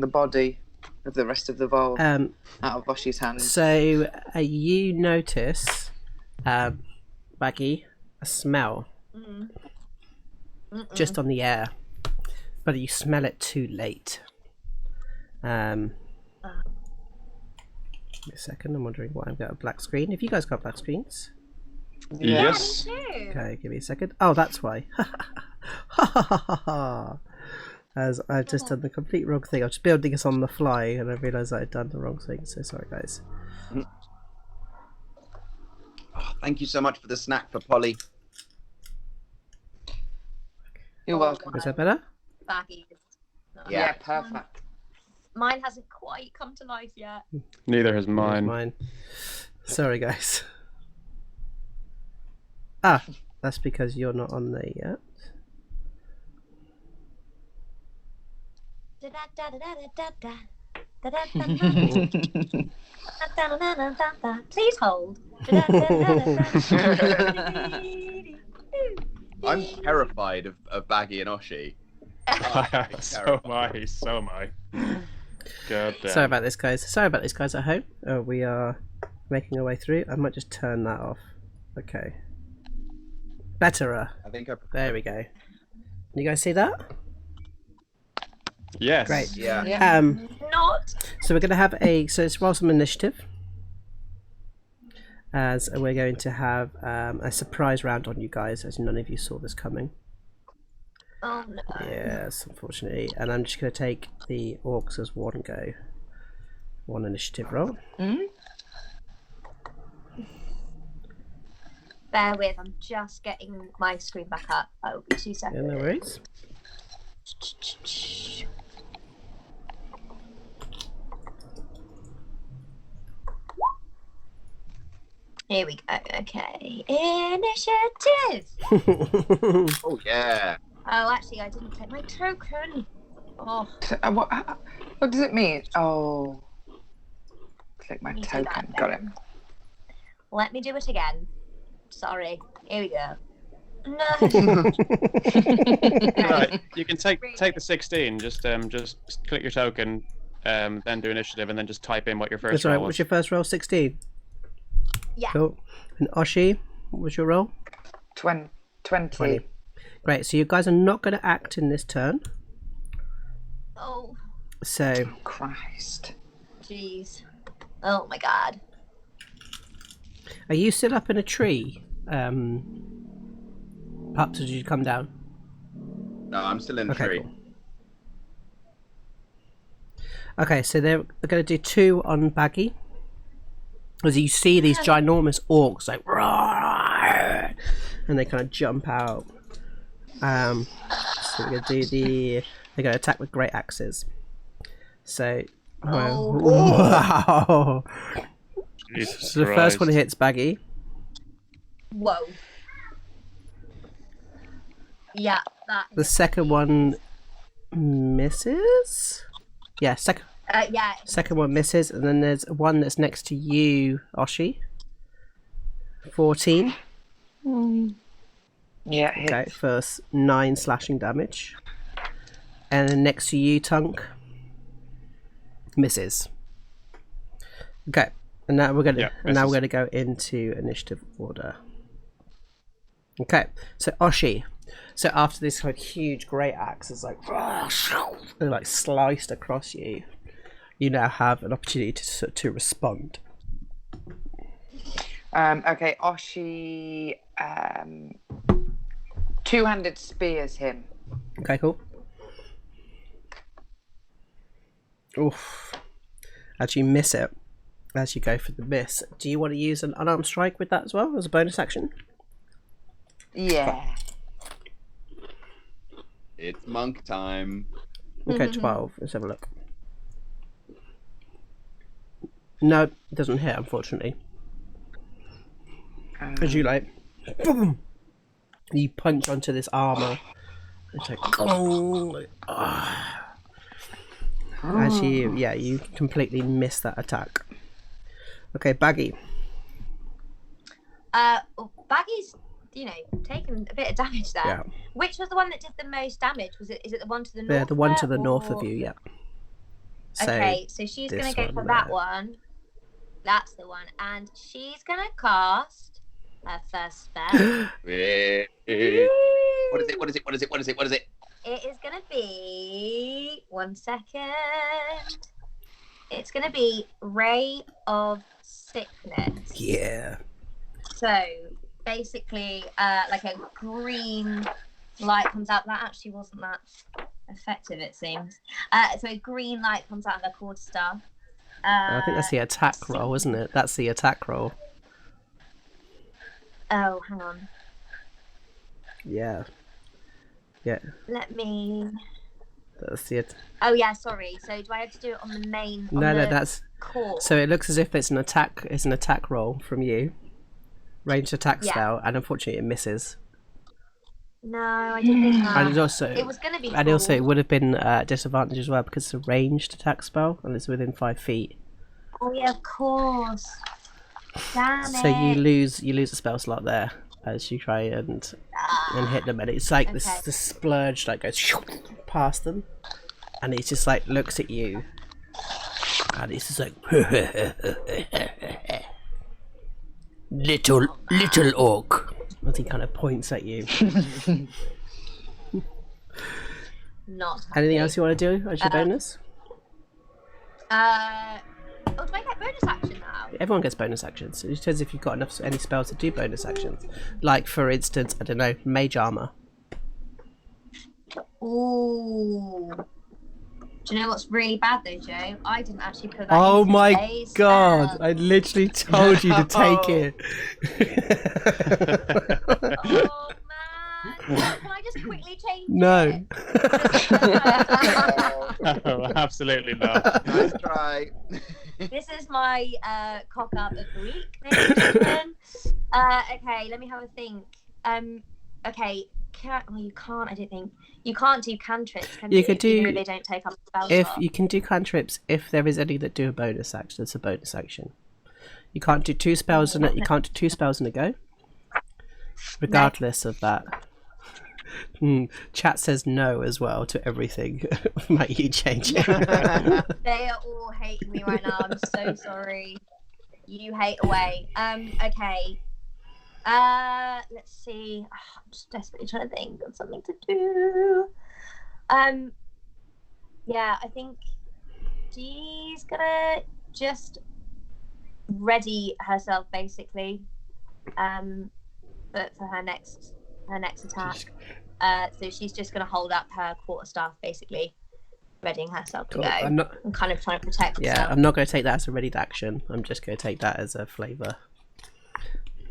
Speaker 5: the body of the rest of the vole out of Oshi's hands.
Speaker 1: So you notice, Baggy, a smell just on the air, but you smell it too late. Give me a second. I'm wondering why I've got a black screen. Have you guys got black screens?
Speaker 2: Yes.
Speaker 4: Yeah, me too.
Speaker 1: Okay, give me a second. Oh, that's why. As I've just done the complete wrong thing. I was just building this on the fly and I realised I'd done the wrong thing. So sorry, guys.
Speaker 3: Oh, thank you so much for the snack for Polly.
Speaker 5: You're welcome.
Speaker 1: Is that better?
Speaker 4: Baggy.
Speaker 5: Yeah, perfect.
Speaker 4: Mine hasn't quite come to life yet.
Speaker 2: Neither has mine.
Speaker 1: Mine. Sorry, guys. Ah, that's because you're not on there yet.
Speaker 4: Please hold.
Speaker 3: I'm terrified of Baggy and Oshi.
Speaker 2: So am I. God damn.
Speaker 1: Sorry about this, guys at home. We are making our way through. I might just turn that off. Okay. Betterer.
Speaker 3: I think
Speaker 1: There we go. You guys see that?
Speaker 2: Yes.
Speaker 1: Great.
Speaker 3: Yeah.
Speaker 4: Not.
Speaker 1: So we're going to have so let's roll some initiative. As we're going to have a surprise round on you guys, as none of you saw this coming.
Speaker 4: Oh no.
Speaker 1: Yes, unfortunately. And I'm just going to take the orcs as one go. One initiative roll.
Speaker 4: Bear with, I'm just getting my screen back up. Oh, 2 seconds.
Speaker 1: Yeah, no worries.
Speaker 4: Here we go. Okay. Initiative.
Speaker 3: Oh yeah.
Speaker 4: Oh, actually, I didn't take my token. Oh,
Speaker 5: What does it mean? Oh. Click my
Speaker 4: You do
Speaker 5: token.
Speaker 4: that
Speaker 5: Got it.
Speaker 4: then. Let me do it again. Sorry. Here we go. No.
Speaker 2: Right. You can take the 16. Just click your token, then do initiative, and then just type in what your first
Speaker 1: Sorry,
Speaker 2: roll
Speaker 1: what
Speaker 2: was.
Speaker 1: was your first roll? 16.
Speaker 4: Yeah.
Speaker 1: Cool. And Oshi, what was your roll?
Speaker 5: 20.
Speaker 1: 20. Great. So you guys are not going to act in this turn.
Speaker 4: Oh,
Speaker 1: So
Speaker 5: Christ.
Speaker 4: jeez. Oh my god.
Speaker 1: are you still up in a tree? Pups, or did you come down?
Speaker 3: No, I'm still in the
Speaker 1: Okay,
Speaker 3: tree.
Speaker 1: cool. Okay, so they're going to do 2 on Baggy. As you see these ginormous orcs, like, "Roar!" and they kind of jump out. So we're going to do they're going to attack with great axes. So, wow.
Speaker 2: Jesus
Speaker 1: So the first one
Speaker 2: Christ.
Speaker 1: hits Baggy.
Speaker 4: Whoa. Yeah, that.
Speaker 1: The second one misses. Yeah,
Speaker 4: Yeah.
Speaker 1: second one misses, and then there's one that's next to you, Oshi. 14.
Speaker 5: Yeah, hit.
Speaker 1: Okay, for 9 slashing damage. And then next to you, Tunk. Misses. Okay, and now we're gonna go into initiative order. Okay, so Oshi. So after this like huge great axe is like sliced across you, you now have an opportunity to respond.
Speaker 5: Okay, Oshi two-handed spears him.
Speaker 1: Okay, cool. Oof. As you miss it, as you go for the miss, do you want to use an unarmed strike with that as well as a bonus action?
Speaker 5: Yeah.
Speaker 3: It's monk time.
Speaker 1: Okay, 12. Let's have a look. No, it doesn't hit, unfortunately. As you like, boom, you punch onto this armor. It's like, as you completely miss that attack. Okay, Baggy.
Speaker 4: Baggy's, taken a bit of damage there.
Speaker 1: Yeah.
Speaker 4: Which was the one that did the most damage? Is it the one to the north?
Speaker 1: Yeah, the one to the
Speaker 4: there,
Speaker 1: north
Speaker 4: or-
Speaker 1: of you. Yeah.
Speaker 4: Okay, so she's gonna
Speaker 1: this
Speaker 4: go
Speaker 1: one
Speaker 4: for that
Speaker 1: there.
Speaker 4: one. That's the one, and she's gonna cast her first spell.
Speaker 3: What is it?
Speaker 4: It is gonna be 1 second. It's gonna be Ray of Sickness.
Speaker 1: Yeah.
Speaker 4: So basically, like a green light comes out. That actually wasn't that effective, it seems. So a green light comes out of the quarterstaff.
Speaker 1: I think that's the attack roll, isn't it? That's the attack roll.
Speaker 4: Oh, hang on.
Speaker 1: Yeah. Yeah.
Speaker 4: Let me.
Speaker 1: That's the.
Speaker 4: Oh yeah, sorry. So do I have to do it on the main?
Speaker 1: No, that's.
Speaker 4: Core?
Speaker 1: So it looks as if it's an attack. It's an attack roll from you. Ranged attack spell, and unfortunately it misses.
Speaker 4: No, I didn't think that.
Speaker 1: And
Speaker 4: it was going to be.
Speaker 1: And also it would have been disadvantage as well because it's a ranged attack spell and it's within 5 feet.
Speaker 4: Oh yeah, of course. Damn it.
Speaker 1: So you lose a spell slot there as you try and hit them, and it's like this splurge like goes past them, and it just like looks at you, and it's just like little orc. As he kind of points at you.
Speaker 4: Not.
Speaker 1: Anything else you want to do as your bonus?
Speaker 4: Do I get bonus action now?
Speaker 1: Everyone gets bonus actions. It depends if you've got any spells to do bonus actions. Like, for instance, I don't know, mage armor.
Speaker 4: Ooh. Do you know what's really bad though, Joe? I didn't actually put that.
Speaker 1: Oh
Speaker 4: into
Speaker 1: my
Speaker 4: today's
Speaker 1: god!
Speaker 4: spell.
Speaker 1: I literally told you to take it.
Speaker 4: Oh man! Can I just quickly change
Speaker 1: No.
Speaker 4: it?
Speaker 2: No, absolutely not.
Speaker 3: Nice try.
Speaker 4: This is my cock up of the week, ladies and gentlemen. Okay, let me have a think. Okay, you can't. I don't think you can't do cantrips. Can you?
Speaker 1: You could do-
Speaker 4: Even if they don't take up the spell
Speaker 1: If
Speaker 4: slot.
Speaker 1: you can do cantrips, if there is any that do a bonus action, it's a bonus action. You can't do two spells in it. You can't do 2 spells in a go. Regardless of that. Chat says no as well to everything. Might you change it?
Speaker 4: They are all hating me right now. I'm so sorry. You hate away. Okay. Let's see. I'm just desperately trying to think of something to do. Yeah, I think she's gonna just ready herself basically. But for her next attack. So she's just gonna hold up her quarterstaff basically, readying herself to go. I'm kind of trying to protect herself.
Speaker 1: Yeah, I'm not going to take that as a readied action. I'm just going to take that as a flavour.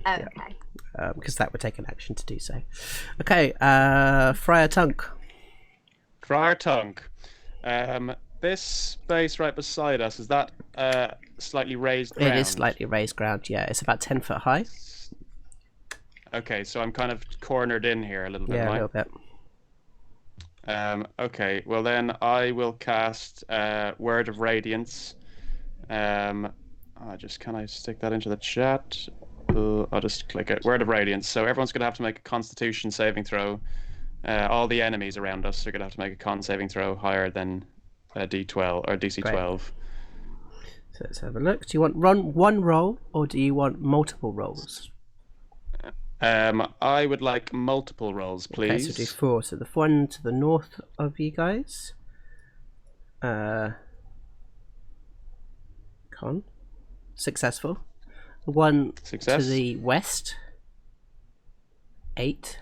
Speaker 4: Oh, okay.
Speaker 1: Because that would take an action to do so. Okay, Friar Tunk.
Speaker 2: Friar Tunk. This space right beside us, is that slightly raised ground?
Speaker 1: It is slightly raised ground, yeah. It's about 10 foot high.
Speaker 2: Okay, so I'm kind of cornered in here a little bit.
Speaker 1: Yeah, a little bit.
Speaker 2: Okay, well then I will cast Word of Radiance. Can I stick that into the chat? I'll just click it. Word of Radiance. So everyone's going to have to make a Constitution saving throw all the enemies around us are going to have to make a con saving throw higher than a D12 or DC 12.
Speaker 1: So let's have a look. Do you want one roll or do you want multiple rolls?
Speaker 2: I would like multiple rolls, please.
Speaker 1: Okay, so do 4. So the one to the north of you guys. Con. Successful. The one
Speaker 2: Success.
Speaker 1: to the west. 8.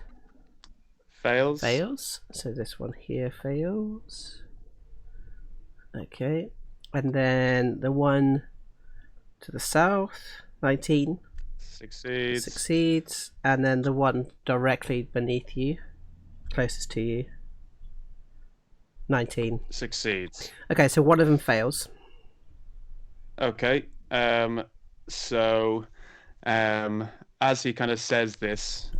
Speaker 2: Fails.
Speaker 1: Fails. So this one here fails. Okay. And then the one to the south. 19.
Speaker 2: Succeeds.
Speaker 1: Succeeds. And then the one directly beneath you. Closest to you. 19.
Speaker 2: Succeeds.
Speaker 1: Okay, so one of them fails.
Speaker 2: Okay. So, as he kind of says this,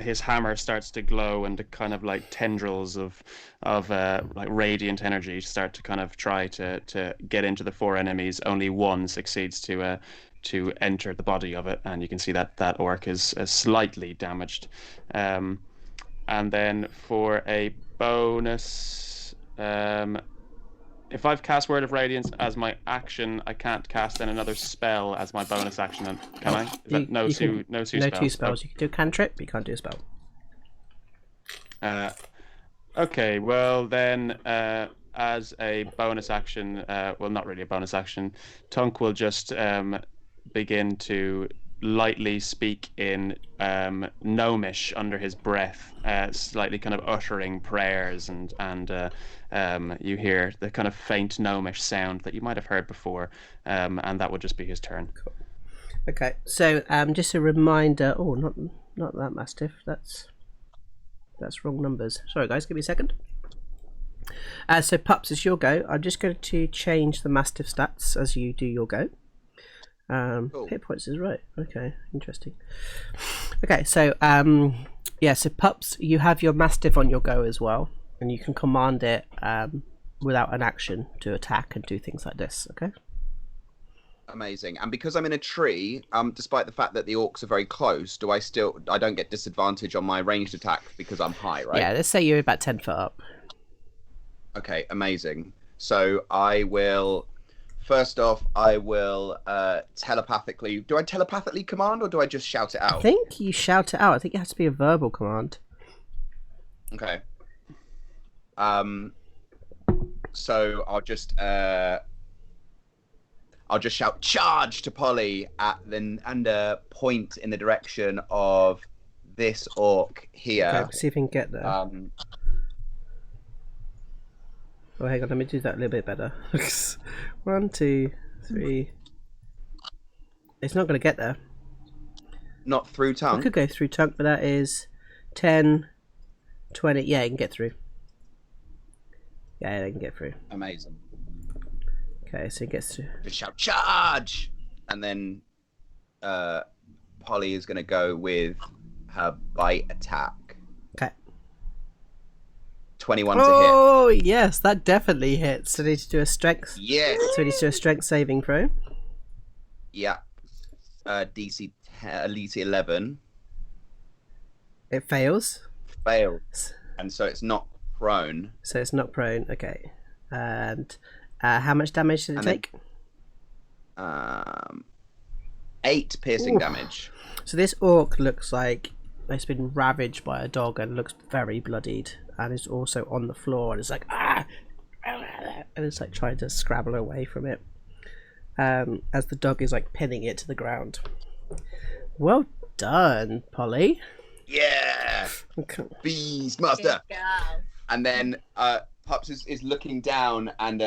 Speaker 2: his hammer starts to glow, and the kind of like tendrils of like radiant energy start to kind of try to get into the 4 enemies. Only one succeeds to enter the body of it, and you can see that orc is slightly damaged. And then for a bonus, if I've cast Word of Radiance as my action, I can't cast then another spell as my bonus action. Can I? Is that no two spells?
Speaker 1: You can do a cantrip, but you can't do a spell.
Speaker 2: Okay, well then, as a bonus action, well, not really a bonus action, Tunk will just begin to lightly speak in gnomish under his breath, slightly kind of uttering prayers, and you hear the kind of faint gnomish sound that you might have heard before, and that would just be his turn.
Speaker 1: Cool. Okay, so just a reminder. Oh, not that mastiff. That's wrong numbers. Sorry, guys. Give me a second. So Pups, it's your go. I'm just going to change the mastiff stats as you do your go.
Speaker 3: Cool.
Speaker 1: Hit points is right. Okay, interesting. Okay, so yeah, so Pups, you have your mastiff on your go as well, and you can command it without an action to attack and do things like this. Okay.
Speaker 3: Amazing. And because I'm in a tree, despite the fact that the orcs are very close, I don't get disadvantage on my ranged attack because I'm high, right?
Speaker 1: Yeah, let's say you're about 10 foot up.
Speaker 3: Okay, amazing. So I will. First off, I will telepathically. Do I telepathically command, or do I just shout it out?
Speaker 1: I think you shout it out. I think it has to be a verbal command.
Speaker 3: Okay. So I'll just shout "charge" to Polly and point in the direction of this orc here.
Speaker 1: Okay, see if we can get there. Oh, hang on, let me do that a little bit better. 1, 2, 3. It's not going to get there.
Speaker 3: Not through
Speaker 1: It
Speaker 3: Tunk.
Speaker 1: could go through Tunk, but that is 10, 20. Yeah, it can get through. Yeah, it can get through.
Speaker 3: Amazing.
Speaker 1: Okay, so it gets through.
Speaker 3: Just shout "charge," and then Polly is going to go with her bite attack.
Speaker 1: Okay.
Speaker 3: 21 to hit.
Speaker 1: Oh, yes, that definitely hits. So we need to do a strength.
Speaker 3: Yes.
Speaker 1: So we need to do a strength saving throw.
Speaker 3: Yeah. DC 11
Speaker 1: It fails.
Speaker 3: fails, and so it's not prone.
Speaker 1: So it's not prone. Okay. And how much damage did it
Speaker 3: And then-
Speaker 1: take?
Speaker 3: 8 piercing
Speaker 1: Ooh.
Speaker 3: damage.
Speaker 1: So this orc looks like it's been ravaged by a dog and looks very bloodied, and is also on the floor and it's like and it's like trying to scrabble away from it, as the dog is like pinning it to the ground. Well done, Polly.
Speaker 3: Yeah.
Speaker 1: Okay.
Speaker 3: Beastmaster.
Speaker 4: Good girl.
Speaker 3: And then Pups is looking down and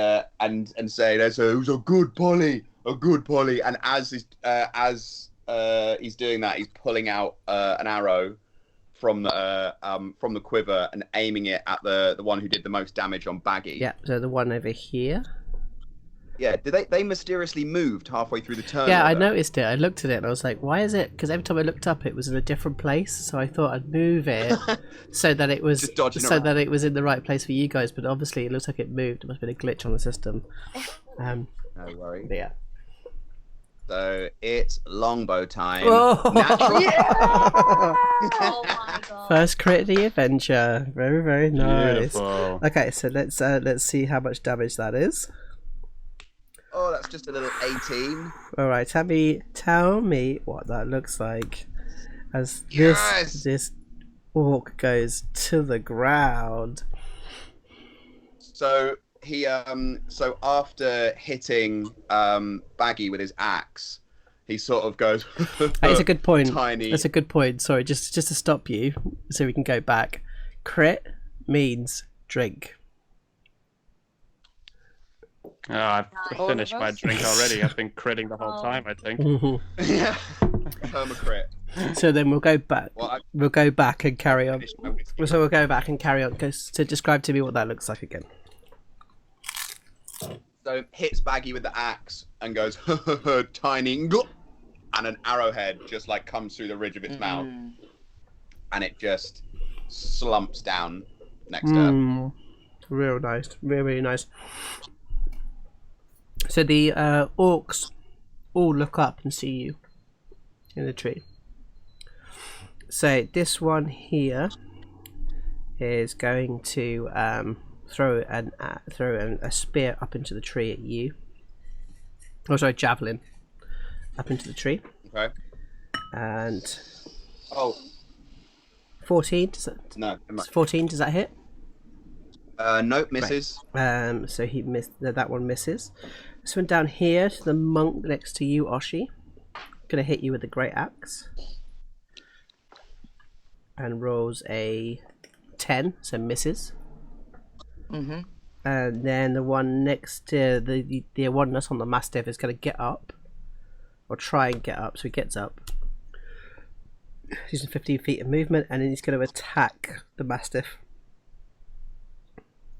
Speaker 3: saying, "That's it was a good Polly, a good Polly." And as he's doing that, he's pulling out an arrow from the quiver and aiming it at the one who did the most damage on Baggi.
Speaker 1: Yeah, so the one over here.
Speaker 3: Yeah. Did they mysteriously moved halfway through the turn?
Speaker 1: Yeah, I noticed it. I looked at it and I was like, why is it? Because every time I looked up, it was in a different place. So I thought I'd move it so that it was
Speaker 3: Just dodging
Speaker 1: so
Speaker 3: around.
Speaker 1: that it was in the right place for you guys. But obviously, it looks like it moved. It must have been a glitch on the system.
Speaker 3: No worry.
Speaker 1: But yeah.
Speaker 3: So it's longbow time.
Speaker 1: Oh.
Speaker 3: Natural.
Speaker 4: Oh my god.
Speaker 1: First crit of the adventure. Very, very nice.
Speaker 2: Beautiful.
Speaker 1: Okay, so let's see how much damage that is.
Speaker 3: Oh, that's just a little 18.
Speaker 1: All right, tell me what that looks like as
Speaker 3: Yes!
Speaker 1: this orc goes to the ground.
Speaker 3: So he so after hitting Baggy with his axe, he sort of goes.
Speaker 1: It's a good point.
Speaker 3: Tiny.
Speaker 1: That's a good point. Sorry, just to stop you, so we can go back. Crit means drink.
Speaker 2: Oh, I've
Speaker 4: All
Speaker 2: finished
Speaker 5: of
Speaker 2: my
Speaker 5: us?
Speaker 2: drink already. I've been critting the whole
Speaker 4: Oh.
Speaker 2: time, I think.
Speaker 3: Yeah. Permacrit.
Speaker 1: So then we'll go back.
Speaker 3: Well,
Speaker 1: We'll go back and carry on.
Speaker 3: finished my whiskey.
Speaker 1: So we'll go back and carry on. So describe to me what that looks like again.
Speaker 3: So hits Baggy with the axe and goes tiny, and an arrowhead just like comes through the ridge of its mouth, and it just slumps down next to her.
Speaker 1: Real nice, really nice. So the orcs all look up and see you in the tree. So this one here is going to throw a spear up into the tree at you. Oh, sorry, javelin up into the tree.
Speaker 3: Okay.
Speaker 1: And
Speaker 3: Oh
Speaker 1: 14. Does that,
Speaker 3: no, never mind.
Speaker 1: 14? Does that hit?
Speaker 3: Nope, misses.
Speaker 1: So he missed. That one misses. This one down here to the monk next to you, Oshi. Gonna hit you with the great axe. And rolls a 10, so misses.
Speaker 5: Mm-hmm.
Speaker 1: And then the one next to the one that's on the mastiff is gonna get up, or try and get up. So he gets up, using 15 feet of movement, and then he's gonna attack the mastiff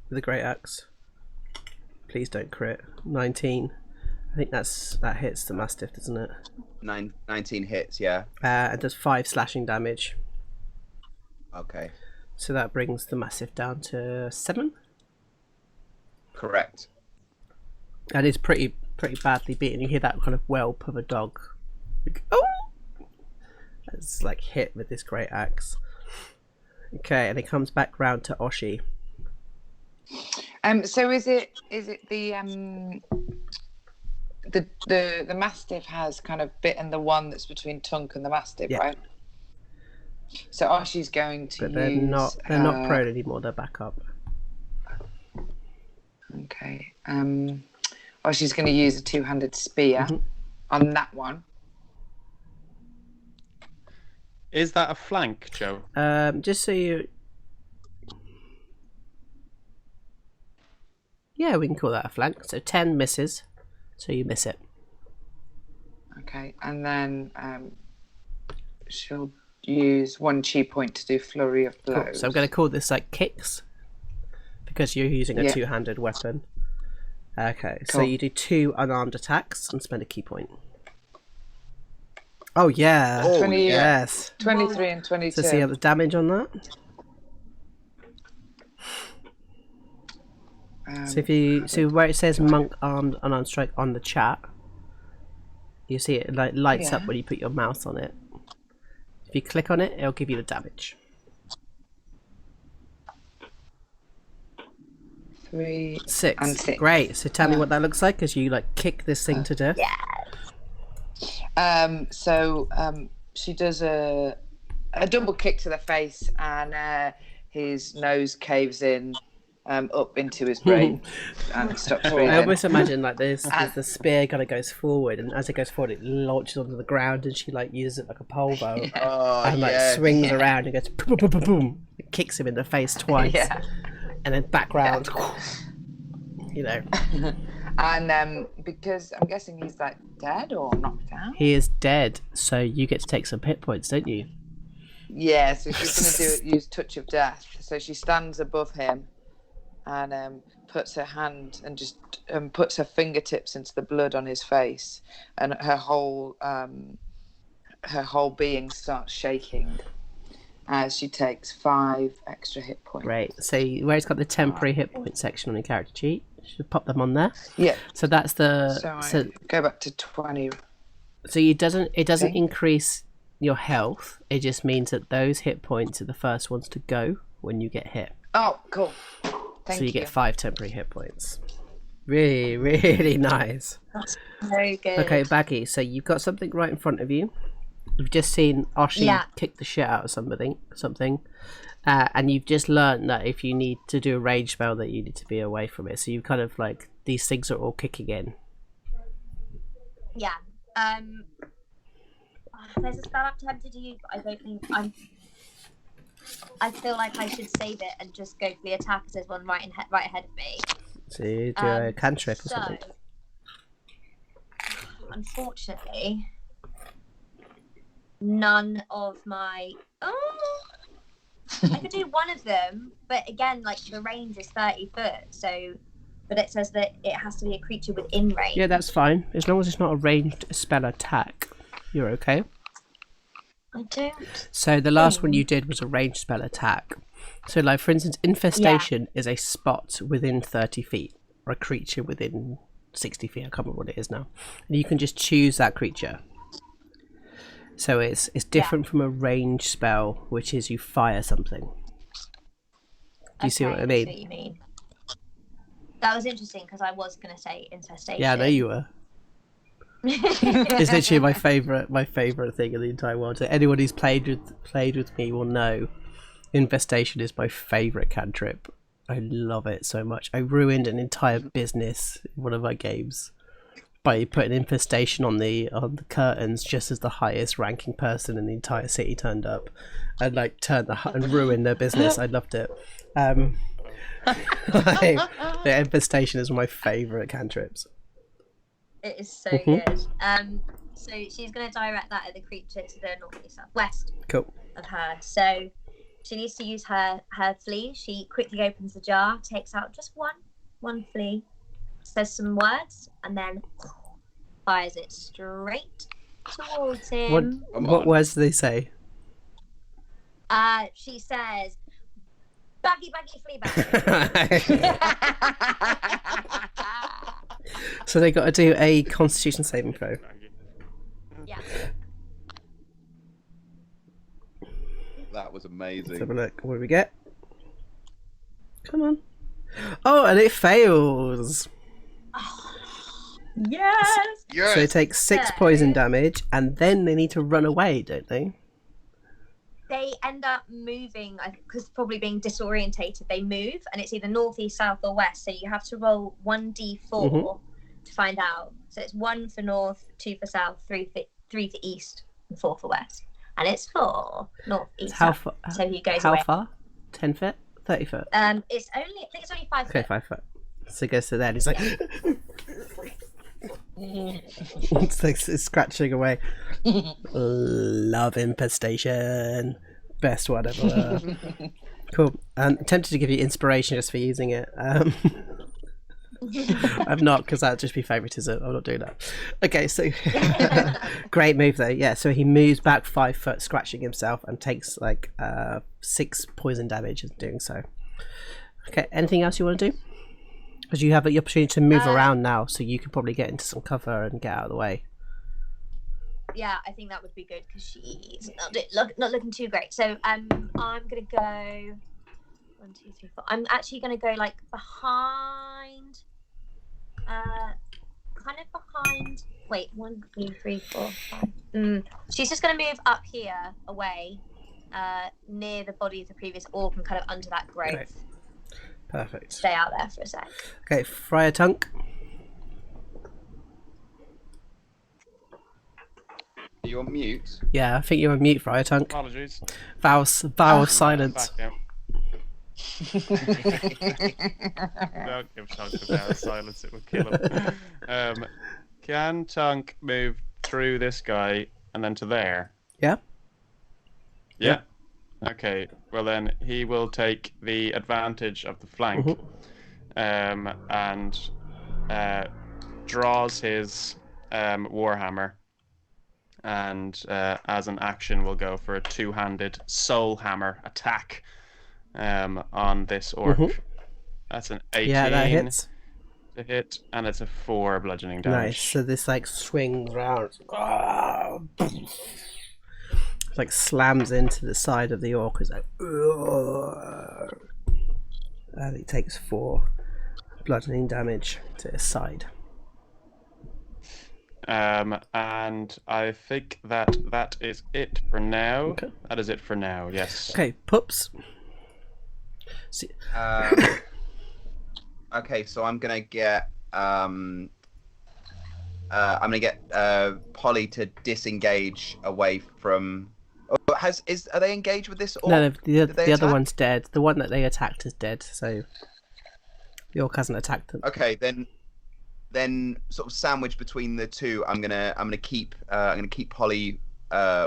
Speaker 1: with a great axe. Please don't crit. 19. I think that hits the mastiff, doesn't it?
Speaker 3: 19 hits, yeah.
Speaker 1: And does 5 slashing damage.
Speaker 3: Okay.
Speaker 1: So that brings the mastiff down to 7.
Speaker 3: Correct.
Speaker 1: That is pretty badly beaten. You hear that kind of whelp of a dog. Like, oh! It's like hit with this great axe. Okay, and it comes back round to Oshi.
Speaker 5: So is it the mastiff has kind of bitten the one that's between Tunk and the mastiff,
Speaker 1: Yeah.
Speaker 5: right? So Oshi's going to
Speaker 1: But they're not prone anymore, they're back up.
Speaker 5: Okay. Oshi's going to use a two-handed spear on that one.
Speaker 2: Is that a flank, Joe?
Speaker 1: Just so you... Yeah, we can call that a flank. So 10 misses, so you miss it.
Speaker 5: Okay, and then she'll use 1 chi point to do flurry of blows.
Speaker 1: Cool. So I'm going to call this like kicks, because you're using a two-handed weapon. Okay, so
Speaker 5: Cool.
Speaker 1: you do 2 unarmed attacks and spend a key point. Oh yeah,
Speaker 3: Oh,
Speaker 5: 20,
Speaker 1: yes.
Speaker 5: 23 and 22.
Speaker 1: So see the damage on that. So if you where it says monk armed unarmed strike on the chat, you see it like lights up
Speaker 5: Yeah.
Speaker 1: when you put your mouse on it. If you click on it, it'll give you the damage.
Speaker 5: 3
Speaker 1: 6.
Speaker 5: and 6.
Speaker 1: Great. So tell me what that looks like as you like kick this thing to death.
Speaker 5: She does a double kick to the face, and his nose caves in up into his brain and stops breathing.
Speaker 1: I almost imagine like this the spear kind of goes forward, and as it goes forward, it launches onto the ground, and she like uses it like a pole bow
Speaker 3: Oh,
Speaker 1: and like
Speaker 3: yeah.
Speaker 1: swings around and goes boom, boom, boom, boom. It kicks him in the face twice,
Speaker 5: Yeah.
Speaker 1: and then background, you know,
Speaker 5: And because I'm guessing he's like dead or knocked out.
Speaker 1: he is dead. So you get to take some hit points, don't you?
Speaker 5: Yeah, so she's going to use touch of death. So she stands above him and puts her hand and just puts her fingertips into the blood on his face, and her whole being starts shaking as she takes 5 extra hit points.
Speaker 1: Great. So where it's got the temporary hit point section on your character sheet, you should pop them on there.
Speaker 5: Yeah.
Speaker 1: So that's the
Speaker 5: So I go back to 20.
Speaker 1: So it doesn't increase your health. It just means that those hit points are the first ones to go when you get hit.
Speaker 5: Oh, cool. Thank
Speaker 1: So you get 5 temporary hit points. Really, really nice.
Speaker 4: That's very good.
Speaker 1: Okay, Baggy, so you've got something right in front of you. You've just seen Oshi kick the shit out of something. And you've just learned that if you need to do a rage spell that you need to be away from it. So you kind of like, these things are all kicking in.
Speaker 4: Yeah. There's a spell I'm tempted to use, but I don't think I feel like I should save it and just go for the attack because there's one right ahead of me.
Speaker 1: So you do a cantrip or something.
Speaker 4: Unfortunately, none of my... I could do one of them, but again, like the range is 30 foot, so... But it says that it has to be a creature within range.
Speaker 1: Yeah, that's fine. As long as it's not a ranged spell attack, you're okay.
Speaker 4: I don't...
Speaker 1: So the last one you did was a ranged spell attack. So like, for instance, Infestation is a spot within 30 feet, or a creature within 60 feet. I can't remember what it is now. And you can just choose that creature. So it's different from a ranged spell, which is you fire something. Do you see what I mean?
Speaker 4: I see what you mean. That was interesting because I was going to say Infestation.
Speaker 1: Yeah, I know you were. It's literally my favourite thing in the entire world. So anyone who's played with me will know Infestation is my favourite cantrip. I love it so much. I ruined an entire business in one of my games by putting Infestation on the curtains just as the highest ranking person in the entire city turned up, and like and ruined their business. I loved it. The Infestation is one of my favourite cantrips.
Speaker 4: It is so good. So she's going to direct that at the creature to the northeast southwest of her. So she needs to use her flea. She quickly opens the jar, takes out just one flea, says some words, and then fires it straight towards him.
Speaker 1: What words do they say?
Speaker 4: She says, "Baggy, flea bag."
Speaker 1: So they got to do a Constitution saving throw.
Speaker 4: Yeah.
Speaker 3: That was amazing.
Speaker 1: Let's have a look. What do we get? Come on. Oh, and it fails.
Speaker 4: Yes.
Speaker 3: Yes.
Speaker 1: So they take 6 poison damage, and then they need to run away, don't they?
Speaker 4: They end up moving, because probably being disorientated, they move, and it's either north, east, south, or west. So you have to roll 1d4 to find out. So it's 1 for north, 2 for south, 3 for east, and 4 for west. And it's 4 north, east, south. So he goes away.
Speaker 1: How far? 10 foot? 30 foot?
Speaker 4: I think it's only 5 foot.
Speaker 1: Okay, 5 foot. So he goes to there, and he's like... it's scratching away. Love Infestation. Best one ever. Cool. I'm tempted to give you inspiration just for using it. I'm not, because that'd just be favoritism. I'm not doing that. Okay, so great move though. Yeah, so he moves back 5 foot, scratching himself, and takes like 6 poison damage in doing so. Okay, anything else you want to do? Because you have the opportunity to move around now, so you could probably get into some cover and get out of the way.
Speaker 4: Yeah, I think that would be good because she's not looking too great. So I'm gonna go 1, 2, 3, 4. I'm actually gonna go like behind, kind of behind. Wait, 1, 2, 3, 4, 5. She's just gonna move up here, away, near the body of the previous orc and kind of under that growth.
Speaker 1: Right. Perfect.
Speaker 4: Stay out there for a sec.
Speaker 1: Okay, Friar Tunk.
Speaker 3: Are you on mute?
Speaker 1: Yeah, I think you're on mute, Friar Tunk.
Speaker 2: Apologies.
Speaker 1: Vow of silence.
Speaker 2: Don't give Tunk a vow of silence, it would kill him. Can Tunk move through this guy and then to there?
Speaker 1: Yeah?
Speaker 2: Yeah. Okay, well then he will take the advantage of the flank and draws his warhammer, and as an action will go for a 2-handed soul hammer attack on this orc. That's an 18
Speaker 1: Yeah, that hits.
Speaker 2: to hit, and it's a 4 bludgeoning damage.
Speaker 1: Nice. So this like swings round. It's like slams into the side of the orc. It's like, and it takes 4 bludgeoning damage to his side.
Speaker 2: And I think that is it for now.
Speaker 1: Okay.
Speaker 2: That is it for now. Yes.
Speaker 1: Okay, Pups. See,
Speaker 3: Okay, so I'm gonna get Polly to disengage away from. Oh, are they engaged with this orc?
Speaker 1: no, the
Speaker 3: Did they
Speaker 1: other
Speaker 3: attack?
Speaker 1: one's dead. The one that they attacked is dead. So the orc hasn't attacked them.
Speaker 3: Okay, then sort of sandwiched between the two, I'm gonna keep Polly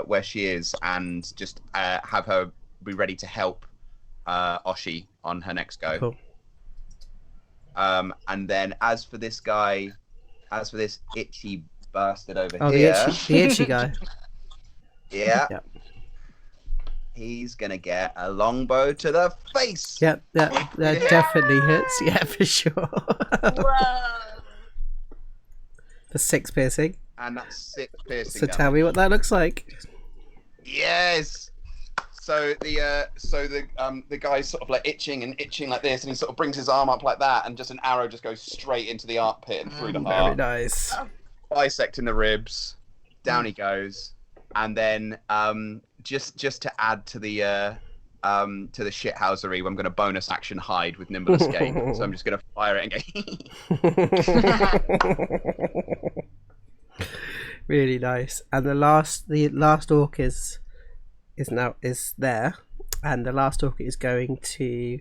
Speaker 3: where she is and just have her be ready to help Oshi on her next go.
Speaker 1: Cool.
Speaker 3: And then as for this itchy bastard over
Speaker 1: Oh,
Speaker 3: here,
Speaker 1: the itchy guy.
Speaker 3: yeah,
Speaker 1: Yep.
Speaker 3: he's gonna get a longbow to the face.
Speaker 1: Yep. That definitely hits. Yeah, for sure.
Speaker 4: Whoa.
Speaker 1: For 6 piercing.
Speaker 3: And that's 6 piercing.
Speaker 1: So tell me what that looks like.
Speaker 3: Yes. So the guy's sort of like itching like this, and he sort of brings his arm up like that, and just an arrow just goes straight into the armpit and through the
Speaker 1: Very
Speaker 3: heart,
Speaker 1: nice.
Speaker 3: bisecting the ribs. Down he goes, and then just to add to the shithousery, I'm going to bonus action hide with nimble escape. So I'm just going to fire it and go.
Speaker 1: Really nice. And the last orc is there, and the last orc is going to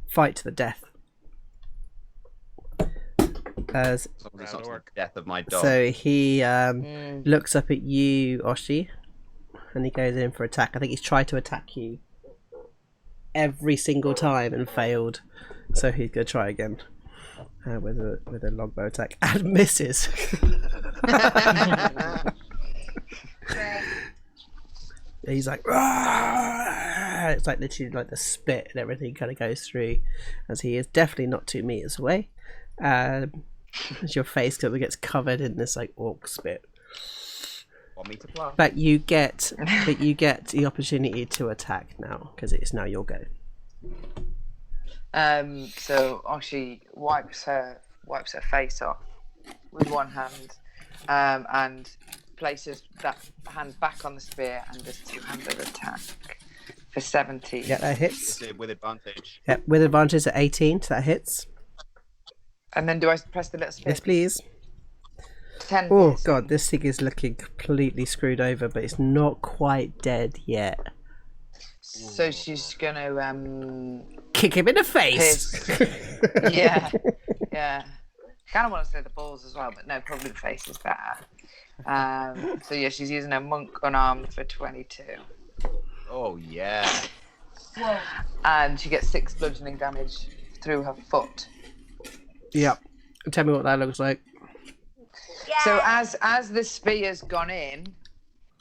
Speaker 1: fight to the death.
Speaker 3: It's not the death of my dog.
Speaker 1: So he looks up at you, Oshi, and he goes in for attack. I think he's tried to attack you every single time and failed, so he's gonna try again with a longbow attack and misses. He's like, "Rah!" It's like literally like the spit and everything kind of goes through, as he is definitely not 2 meters away. As your face kind of gets covered in this like orc spit.
Speaker 3: 1 meter plus.
Speaker 1: But you get the opportunity to attack now because it is now your go.
Speaker 5: So Oshi wipes her face off with one hand, and places that hand back on the spear and does 2-handed attack for 17.
Speaker 1: Yeah, that hits.
Speaker 3: With advantage.
Speaker 1: Yeah, with advantage at 18, so that hits.
Speaker 5: And then do I press the little spear?
Speaker 1: Yes, please.
Speaker 5: 10.
Speaker 1: Oh
Speaker 5: piercing.
Speaker 1: god, this thing is looking completely screwed over, but it's not quite dead yet.
Speaker 5: So she's gonna
Speaker 1: Kick him in the face.
Speaker 5: pierce. yeah. Kind of want to say the balls as well, but no, probably the face is better. So yeah, she's using her monk unarmed for 22.
Speaker 3: Oh yeah.
Speaker 4: Whoa.
Speaker 5: And she gets 6 bludgeoning damage through her foot.
Speaker 1: Yep. Tell me what that looks like.
Speaker 4: Yeah.
Speaker 5: So as the spear's gone in,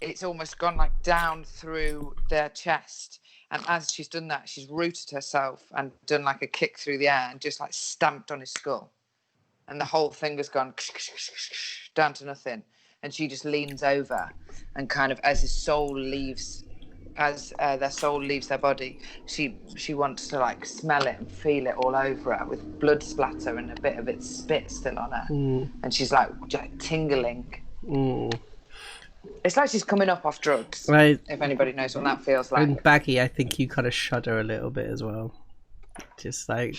Speaker 5: it's almost gone like down through their chest. And as she's done that, she's rooted herself and done like a kick through the air and just like stamped on his skull. And the whole thing has gone down to nothing. And she just leans over and kind of, as their soul leaves their body, she wants to like smell it and feel it all over her with blood splatter and a bit of its spit still on her. And she's like tingling. It's like she's coming up off drugs.
Speaker 1: Right.
Speaker 5: If anybody knows what that feels like.
Speaker 1: And Baggy, I think you kind of shudder a little bit as well. Just like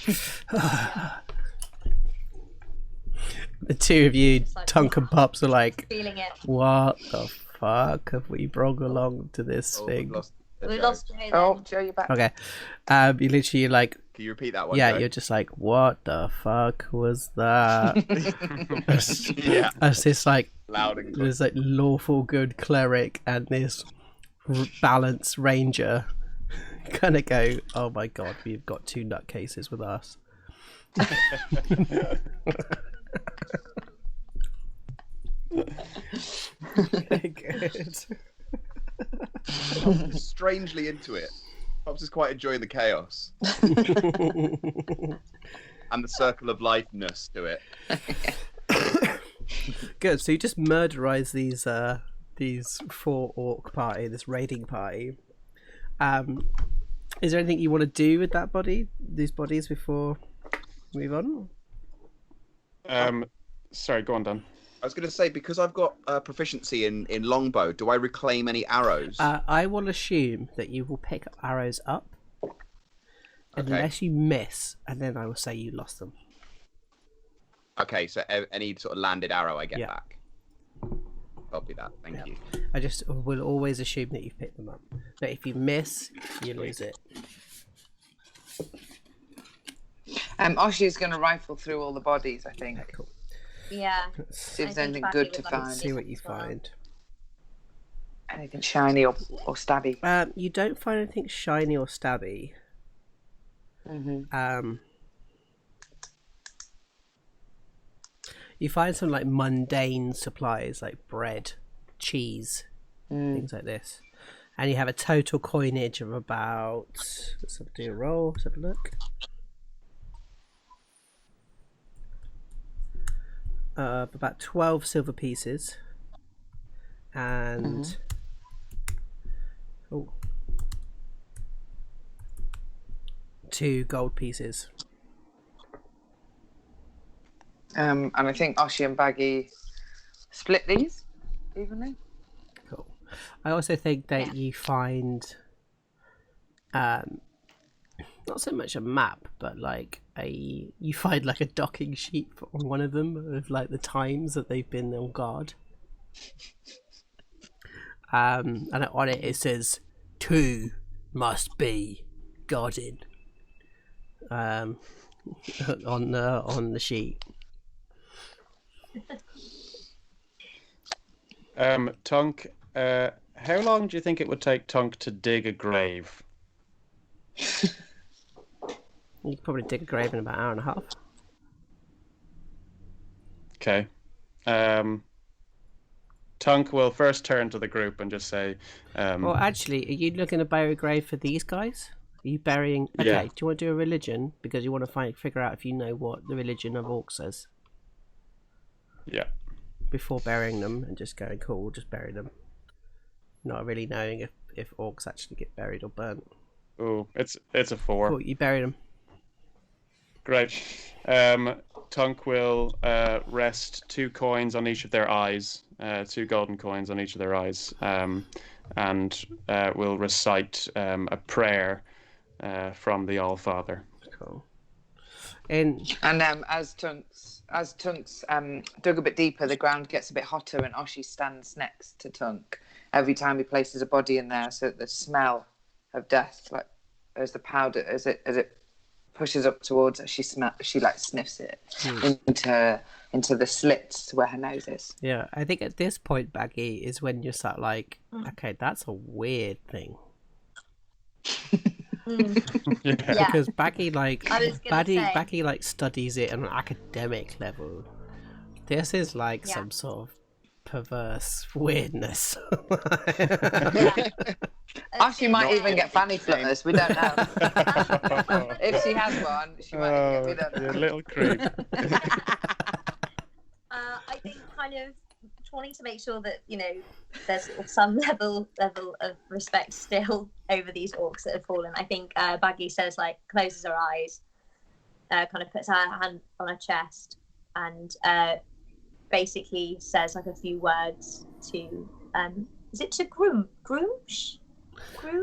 Speaker 1: the two of you, Tunk and Pups, are like,
Speaker 4: Feeling it.
Speaker 1: what the fuck have we brought along to this thing?
Speaker 4: We lost Joe then.
Speaker 5: Oh, Joe, you're back.
Speaker 1: Okay. You literally like,
Speaker 3: Can you repeat that one?
Speaker 1: yeah,
Speaker 3: Joe?
Speaker 1: you're just like, what the fuck was that?
Speaker 3: Yeah.
Speaker 1: As this like,
Speaker 3: Loud and clear.
Speaker 1: this like lawful good cleric and this balanced ranger kind of go, oh my god, we've got 2 nutcases with us. Good.
Speaker 3: Pops is strangely into it. Pops is quite enjoying the chaos. and the circle of lifeness to it.
Speaker 1: Good. So you just murderize these 4 orc party, this raiding party. Is there anything you want to do with these bodies before we move on?
Speaker 2: Sorry, go on, Dan.
Speaker 3: I was going to say, because I've got proficiency in longbow, do I reclaim any arrows?
Speaker 1: I will assume that you will pick arrows up unless you miss, and then I will say you lost them.
Speaker 3: Okay, so any sort of landed arrow I get
Speaker 1: Yeah.
Speaker 3: back. Copy that. Thank you.
Speaker 1: I just will always assume that you've picked them up. But if you miss, you lose it.
Speaker 5: Oshi's going to rifle through all the bodies, I think.
Speaker 1: Okay, cool.
Speaker 4: Yeah.
Speaker 5: See if
Speaker 4: I
Speaker 5: there's
Speaker 4: think
Speaker 5: anything
Speaker 4: Baggy
Speaker 5: good
Speaker 4: would
Speaker 5: to
Speaker 4: like to
Speaker 5: find.
Speaker 1: See what you
Speaker 4: as well.
Speaker 1: find.
Speaker 5: Anything shiny or stabby.
Speaker 1: You don't find anything shiny or stabby. You find some like mundane supplies like bread, cheese, things like this, and you have a total coinage of about. Let's do a roll. Let's have a look. About 12 silver pieces, and 2 gold pieces.
Speaker 5: And I think Oshi and Baggy split these evenly.
Speaker 1: Cool. I also think that you find, not so much a map, but like you find like a docking sheet on one of them of like the times that they've been on guard. And on it says 2 must be guarded. On the sheet.
Speaker 2: Tunk, how long do you think it would take Tunk to dig a grave?
Speaker 1: You could probably dig a grave in about an hour and a half.
Speaker 2: Okay. Tunk will first turn to the group and just say...
Speaker 1: Well, actually, are you looking to bury a grave for these guys? Are you burying... Okay,
Speaker 2: Yeah.
Speaker 1: do you want to do a religion? Because you want to figure out if you know what the religion of orcs says.
Speaker 2: Yeah.
Speaker 1: Before burying them and just going, cool, we'll just bury them. Not really knowing if orcs actually get buried or burnt.
Speaker 2: Oh, it's a 4.
Speaker 1: Cool, you buried them.
Speaker 2: Great. Tunk will rest 2 coins on each of their eyes, 2 golden coins on each of their eyes, and will recite a prayer from the All-Father.
Speaker 1: Cool. And
Speaker 5: as Tunk's dug a bit deeper, the ground gets a bit hotter, and Oshi stands next to Tunk every time he places a body in there, so that the smell of death, like as the powder, as it pushes up towards her, she sniffs it into the slits where her nose is.
Speaker 1: yeah, I think at this point, Baggy, is when you start like, okay, that's a weird thing.
Speaker 2: Yeah.
Speaker 1: Because Baggy like
Speaker 4: I was gonna say.
Speaker 1: Baggy like studies it on an academic level. This is like some sort of perverse weirdness.
Speaker 5: Oshi might even get fanny flutters. We don't know. If she has one, she might. We don't know.
Speaker 2: You little creep.
Speaker 4: I think kind of wanting to make sure that there's sort of some level of respect still over these orcs that have fallen. I think Baggy says, like, closes her eyes, kind of puts her hand on her chest, and basically says like a few words to is it to Grumesh?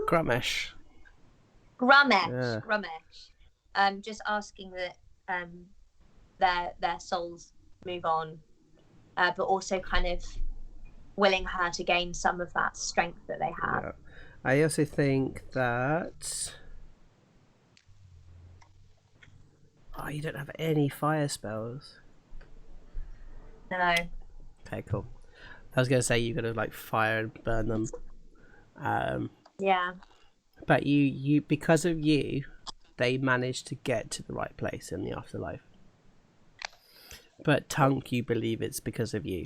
Speaker 1: Grumesh.
Speaker 4: Grumesh. Just asking that their souls move on, but also kind of willing her to gain some of that strength that they have.
Speaker 1: Yeah. I also think that you don't have any fire spells.
Speaker 4: No.
Speaker 1: Okay, cool. I was gonna say you're gonna like fire and burn them.
Speaker 4: Yeah.
Speaker 1: But you because of you, they managed to get to the right place in the afterlife. But Tunk, you believe it's because of you.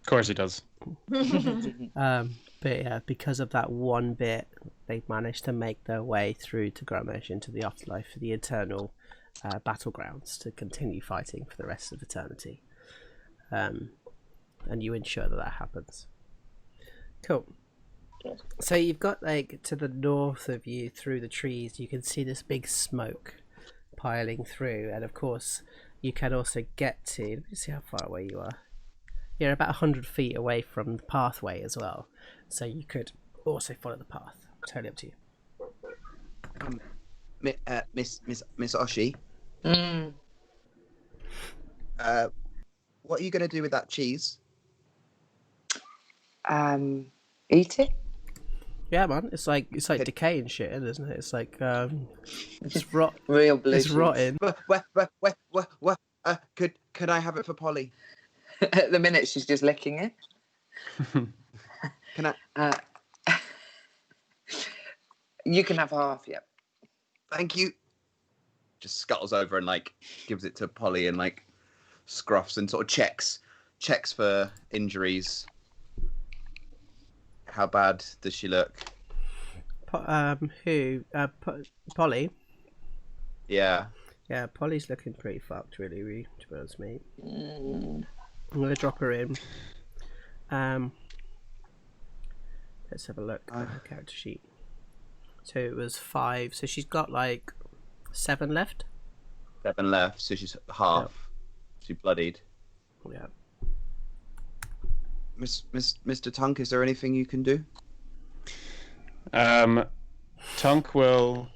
Speaker 2: Of course he does.
Speaker 1: But yeah, because of that one bit, they managed to make their way through to Grumesh into the afterlife for the eternal battlegrounds to continue fighting for the rest of eternity. And you ensure that happens. Cool. So you've got to the north of you through the trees, you can see this big smoke piling through, and of course you can also get to, let me see how far away you are. You're about 100 feet away from the pathway as well, so you could also follow the path. Totally up to you.
Speaker 3: Miss Oshi, what are you going to do with that cheese?
Speaker 5: Eat it.
Speaker 1: Yeah, man, it's like decay and shit, isn't it? It's like it's
Speaker 5: Real blue
Speaker 1: it's
Speaker 5: cheese.
Speaker 1: rotten.
Speaker 3: Could I have it for Polly?
Speaker 5: At the minute, she's just licking it.
Speaker 3: Can I?
Speaker 5: You can have half. Yep.
Speaker 3: Thank you. Just scuttles over and gives it to Polly and scruffs and sort of checks for injuries. How bad does she look?
Speaker 1: Who? Polly?
Speaker 3: Yeah.
Speaker 1: Yeah, Polly's looking pretty fucked, really, to be honest, mate. I'm gonna drop her in. Let's have a look at her character sheet. So it was 5. So she's got 7 left.
Speaker 3: 7 left. So she's half.
Speaker 1: Yep.
Speaker 3: She bloodied.
Speaker 1: Yeah.
Speaker 3: Mr. Tunk, is there anything you can do?
Speaker 2: Tunk will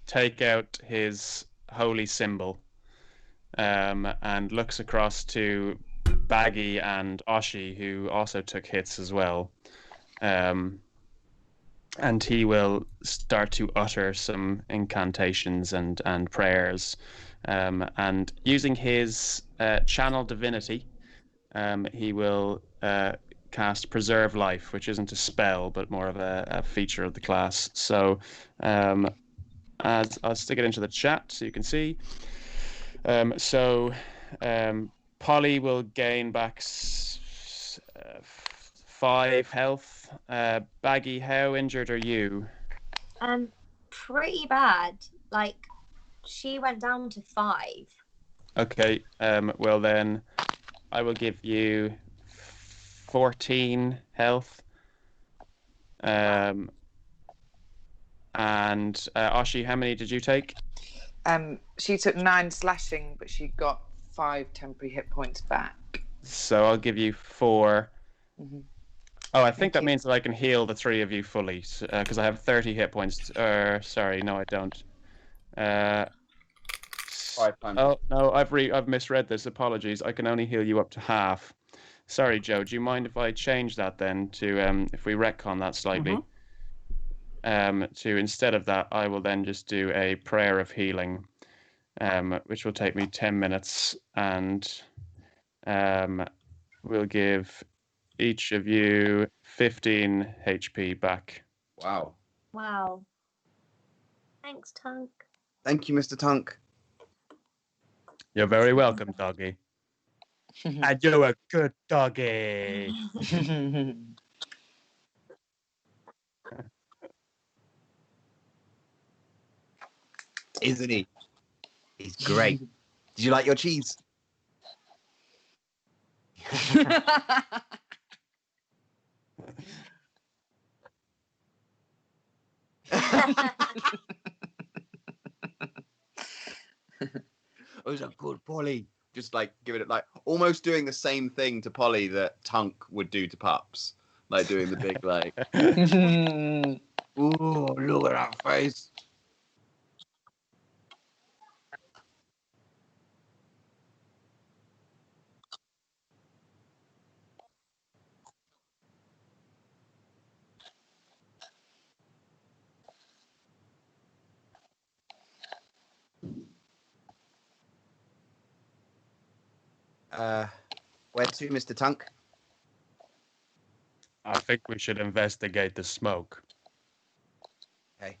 Speaker 2: take out his holy symbol and looks across to Baggi and Oshi, who also took hits as well. And he will start to utter some incantations and prayers. And using his channel divinity, he will cast Preserve Life, which isn't a spell, but more of a feature of the class. So as I'll stick it into the chat so you can see. Polly will gain back 5 health. Baggy, how injured are you?
Speaker 4: Pretty bad. She went down to 5.
Speaker 2: Okay. Well then, I will give you 14 health. And Oshi, how many did you take?
Speaker 5: She took 9 slashing, but she got 5 temporary hit points back.
Speaker 2: So I'll give you 4.
Speaker 5: Mm-hmm.
Speaker 2: Oh, I think that means that I can heal the 3 of you fully, because I have 30 hit points. Sorry, no, I don't.
Speaker 3: 5 times.
Speaker 2: Oh no, I've misread this. Apologies. I can only heal you up to half. Sorry, Joe. Do you mind if I change that then to if we retcon that slightly? To instead of that, I will then just do a prayer of healing, which will take me 10 minutes, and we'll give each of you 15 HP back.
Speaker 3: Wow.
Speaker 4: Wow. Thanks, Tunk.
Speaker 3: Thank you, Mr. Tunk.
Speaker 2: You're very welcome, doggy. And you're a good doggy.
Speaker 3: Isn't he? He's great. Did you like your cheese? It was a good Polly. Just giving it almost doing the same thing to Polly that Tunk would do to Pups. Doing the big ooh, look at that face. Where to, Mr. Tunk?
Speaker 2: I think we should investigate the smoke.
Speaker 3: Okay.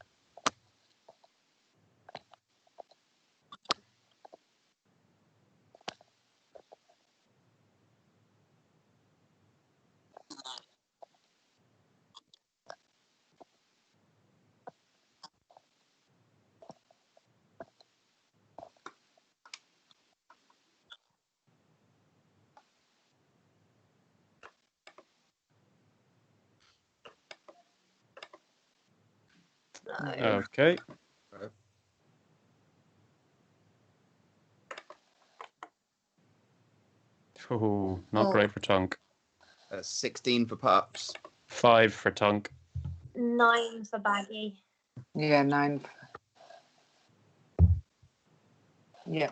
Speaker 4: No.
Speaker 2: Okay. Ooh, not
Speaker 4: Oh.
Speaker 2: great for Tunk.
Speaker 3: 16 for Pups.
Speaker 2: 5 for Tunk.
Speaker 4: 9 for Baggy.
Speaker 5: Yeah, 9. Yeah.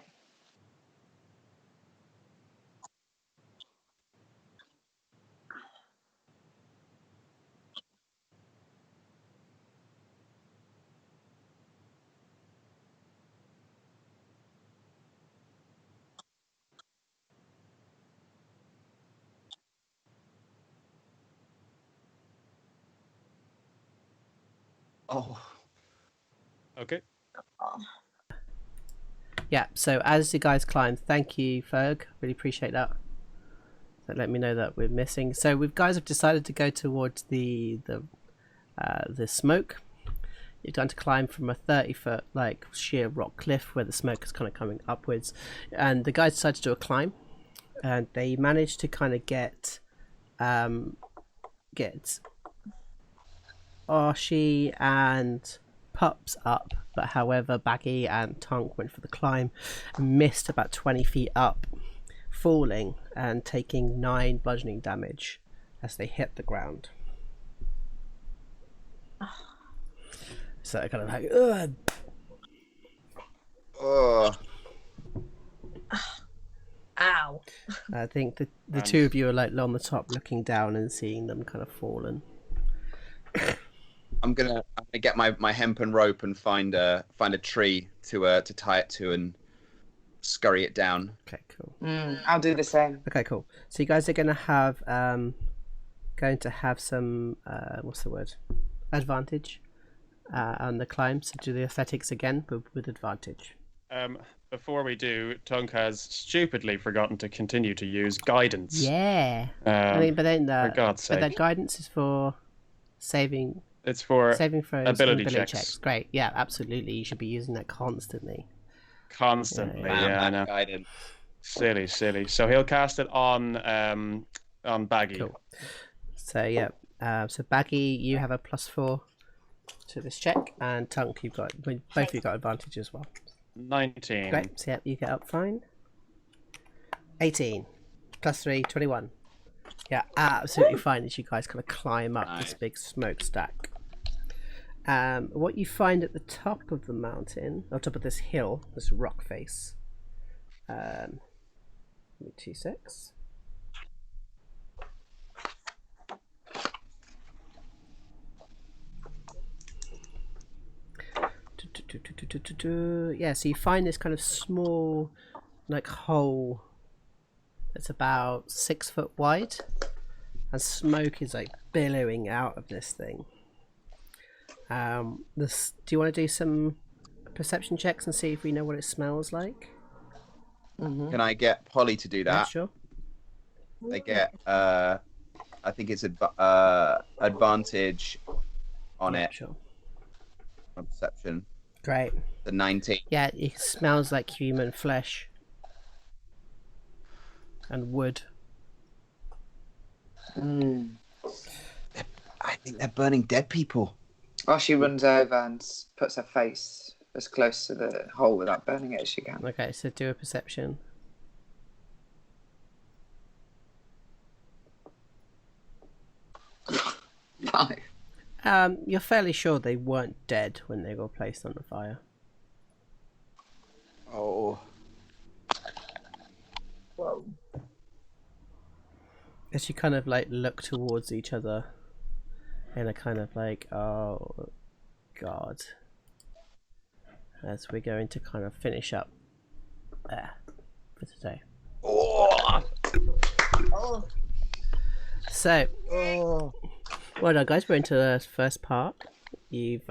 Speaker 3: Oh.
Speaker 2: Okay.
Speaker 4: Oh.
Speaker 1: Yeah, so as you guys climb, thank you, Ferg. Really appreciate that. So let me know that we're missing. So we guys have decided to go towards the smoke. You're going to climb from a 30-foot like sheer rock cliff where the smoke is kind of coming upwards, and the guys decided to do a climb, and they managed to kind of get Archie and Pups up, but however Baggy and Tunk went for the climb and missed about 20 feet up, falling and taking 9 bludgeoning damage as they hit the ground. So kind of like, ugh.
Speaker 3: Oh.
Speaker 4: Ow.
Speaker 1: I think the two of you are like on the top looking down and seeing them kind of fallen.
Speaker 3: I'm gonna get my hempen rope and find a tree to tie it to and scurry it down.
Speaker 1: Okay, cool.
Speaker 5: I'll do the same.
Speaker 1: Okay, cool. So you guys are going to have some what's the word? Advantage on the climb. So do the athletics again, but with advantage.
Speaker 2: Before we do, Tunk has stupidly forgotten to continue to use guidance.
Speaker 1: Yeah. I mean, but then
Speaker 2: for God's
Speaker 1: but that
Speaker 2: sake.
Speaker 1: guidance is for saving
Speaker 2: It's for
Speaker 1: throws and
Speaker 2: ability
Speaker 1: ability
Speaker 2: checks.
Speaker 1: Great. Yeah, absolutely. You should be using that constantly.
Speaker 2: Constantly.
Speaker 1: Yeah,
Speaker 2: Yeah, I
Speaker 3: that
Speaker 2: know.
Speaker 3: guidance.
Speaker 2: Silly. So he'll cast it on Baggy.
Speaker 1: Cool. So yeah. So Baggy, you have a +4 to this check, and Tunk, both of you got advantage as well.
Speaker 2: 19.
Speaker 1: Great. So yeah, you get up fine. 18 +3, 21. Yeah, absolutely fine as you guys kind of climb up this big smokestack. What you find at the top of the mountain, on top of this hill, this rock face. 2 6. Yeah, so you find this kind of small, like hole that's about 6 foot wide, and smoke is like billowing out of this thing. Do you want to do some perception checks and see if we know what it smells like?
Speaker 3: Can I get Polly to do
Speaker 1: Yeah,
Speaker 3: that?
Speaker 1: sure.
Speaker 3: They get I think it's advantage on
Speaker 1: Yeah,
Speaker 3: it
Speaker 1: sure.
Speaker 3: on perception.
Speaker 1: Great.
Speaker 3: The 19.
Speaker 1: Yeah, it smells like human flesh and wood.
Speaker 3: I think they're burning dead people.
Speaker 5: Well, she runs over and puts her face as close to the hole without burning it as she can.
Speaker 1: Okay, so do a perception.
Speaker 5: Five.
Speaker 1: You're fairly sure they weren't dead when they were placed on the fire.
Speaker 3: Oh.
Speaker 4: Whoa.
Speaker 1: As you kind of like look towards each other in a kind of like, oh god, as we're going to kind of finish up there for today.
Speaker 3: Oh.
Speaker 4: Oh.
Speaker 1: So,
Speaker 3: Oh.
Speaker 1: well done guys, we're into the first part. You've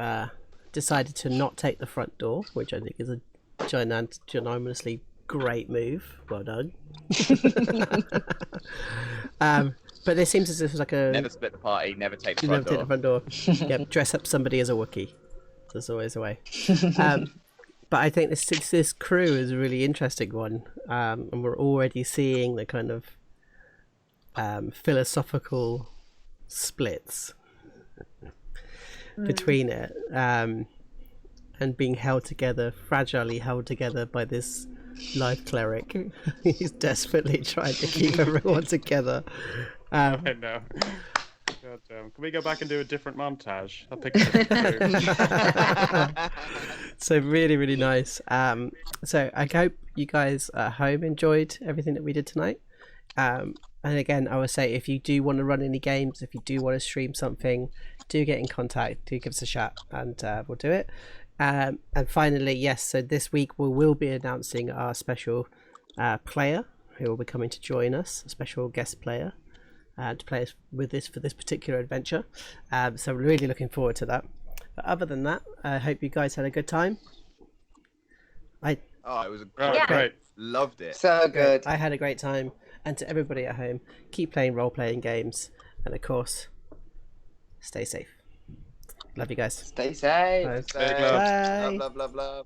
Speaker 1: decided to not take the front door, which I think is a ginormously great move. Well done. But there seems as if it's like a
Speaker 3: Never split the party, never take the
Speaker 1: you
Speaker 3: front
Speaker 1: never take the
Speaker 3: door.
Speaker 1: front door. Yep, dress up somebody as a Wookiee. There's always a way. But I think this crew is a really interesting one, and we're already seeing the kind of philosophical splits. between it, and being held together, fragilely held together by this life cleric. He's desperately trying to keep everyone together.
Speaker 2: I know. God damn. Can we go back and do a different montage? I'll pick it.
Speaker 1: So really, really nice. So I hope you guys at home enjoyed everything that we did tonight. And again, I would say if you do want to run any games, if you do want to stream something, do get in contact, do give us a shout, and we'll do it. And finally, yes, so this week we will be announcing our special player who will be coming to join us, a special guest player to play us with this for this particular adventure. So we're really looking forward to that. But other than that, I hope you guys had a good time.
Speaker 3: It was
Speaker 2: great.
Speaker 3: Loved it.
Speaker 5: So good.
Speaker 1: I had a great time. And to everybody at home, keep playing role-playing games. And of course, stay safe. Love you guys.
Speaker 5: Stay safe.
Speaker 1: Bye.
Speaker 3: Bye.
Speaker 2: Big love.
Speaker 1: Bye.
Speaker 3: Love, love, love, love.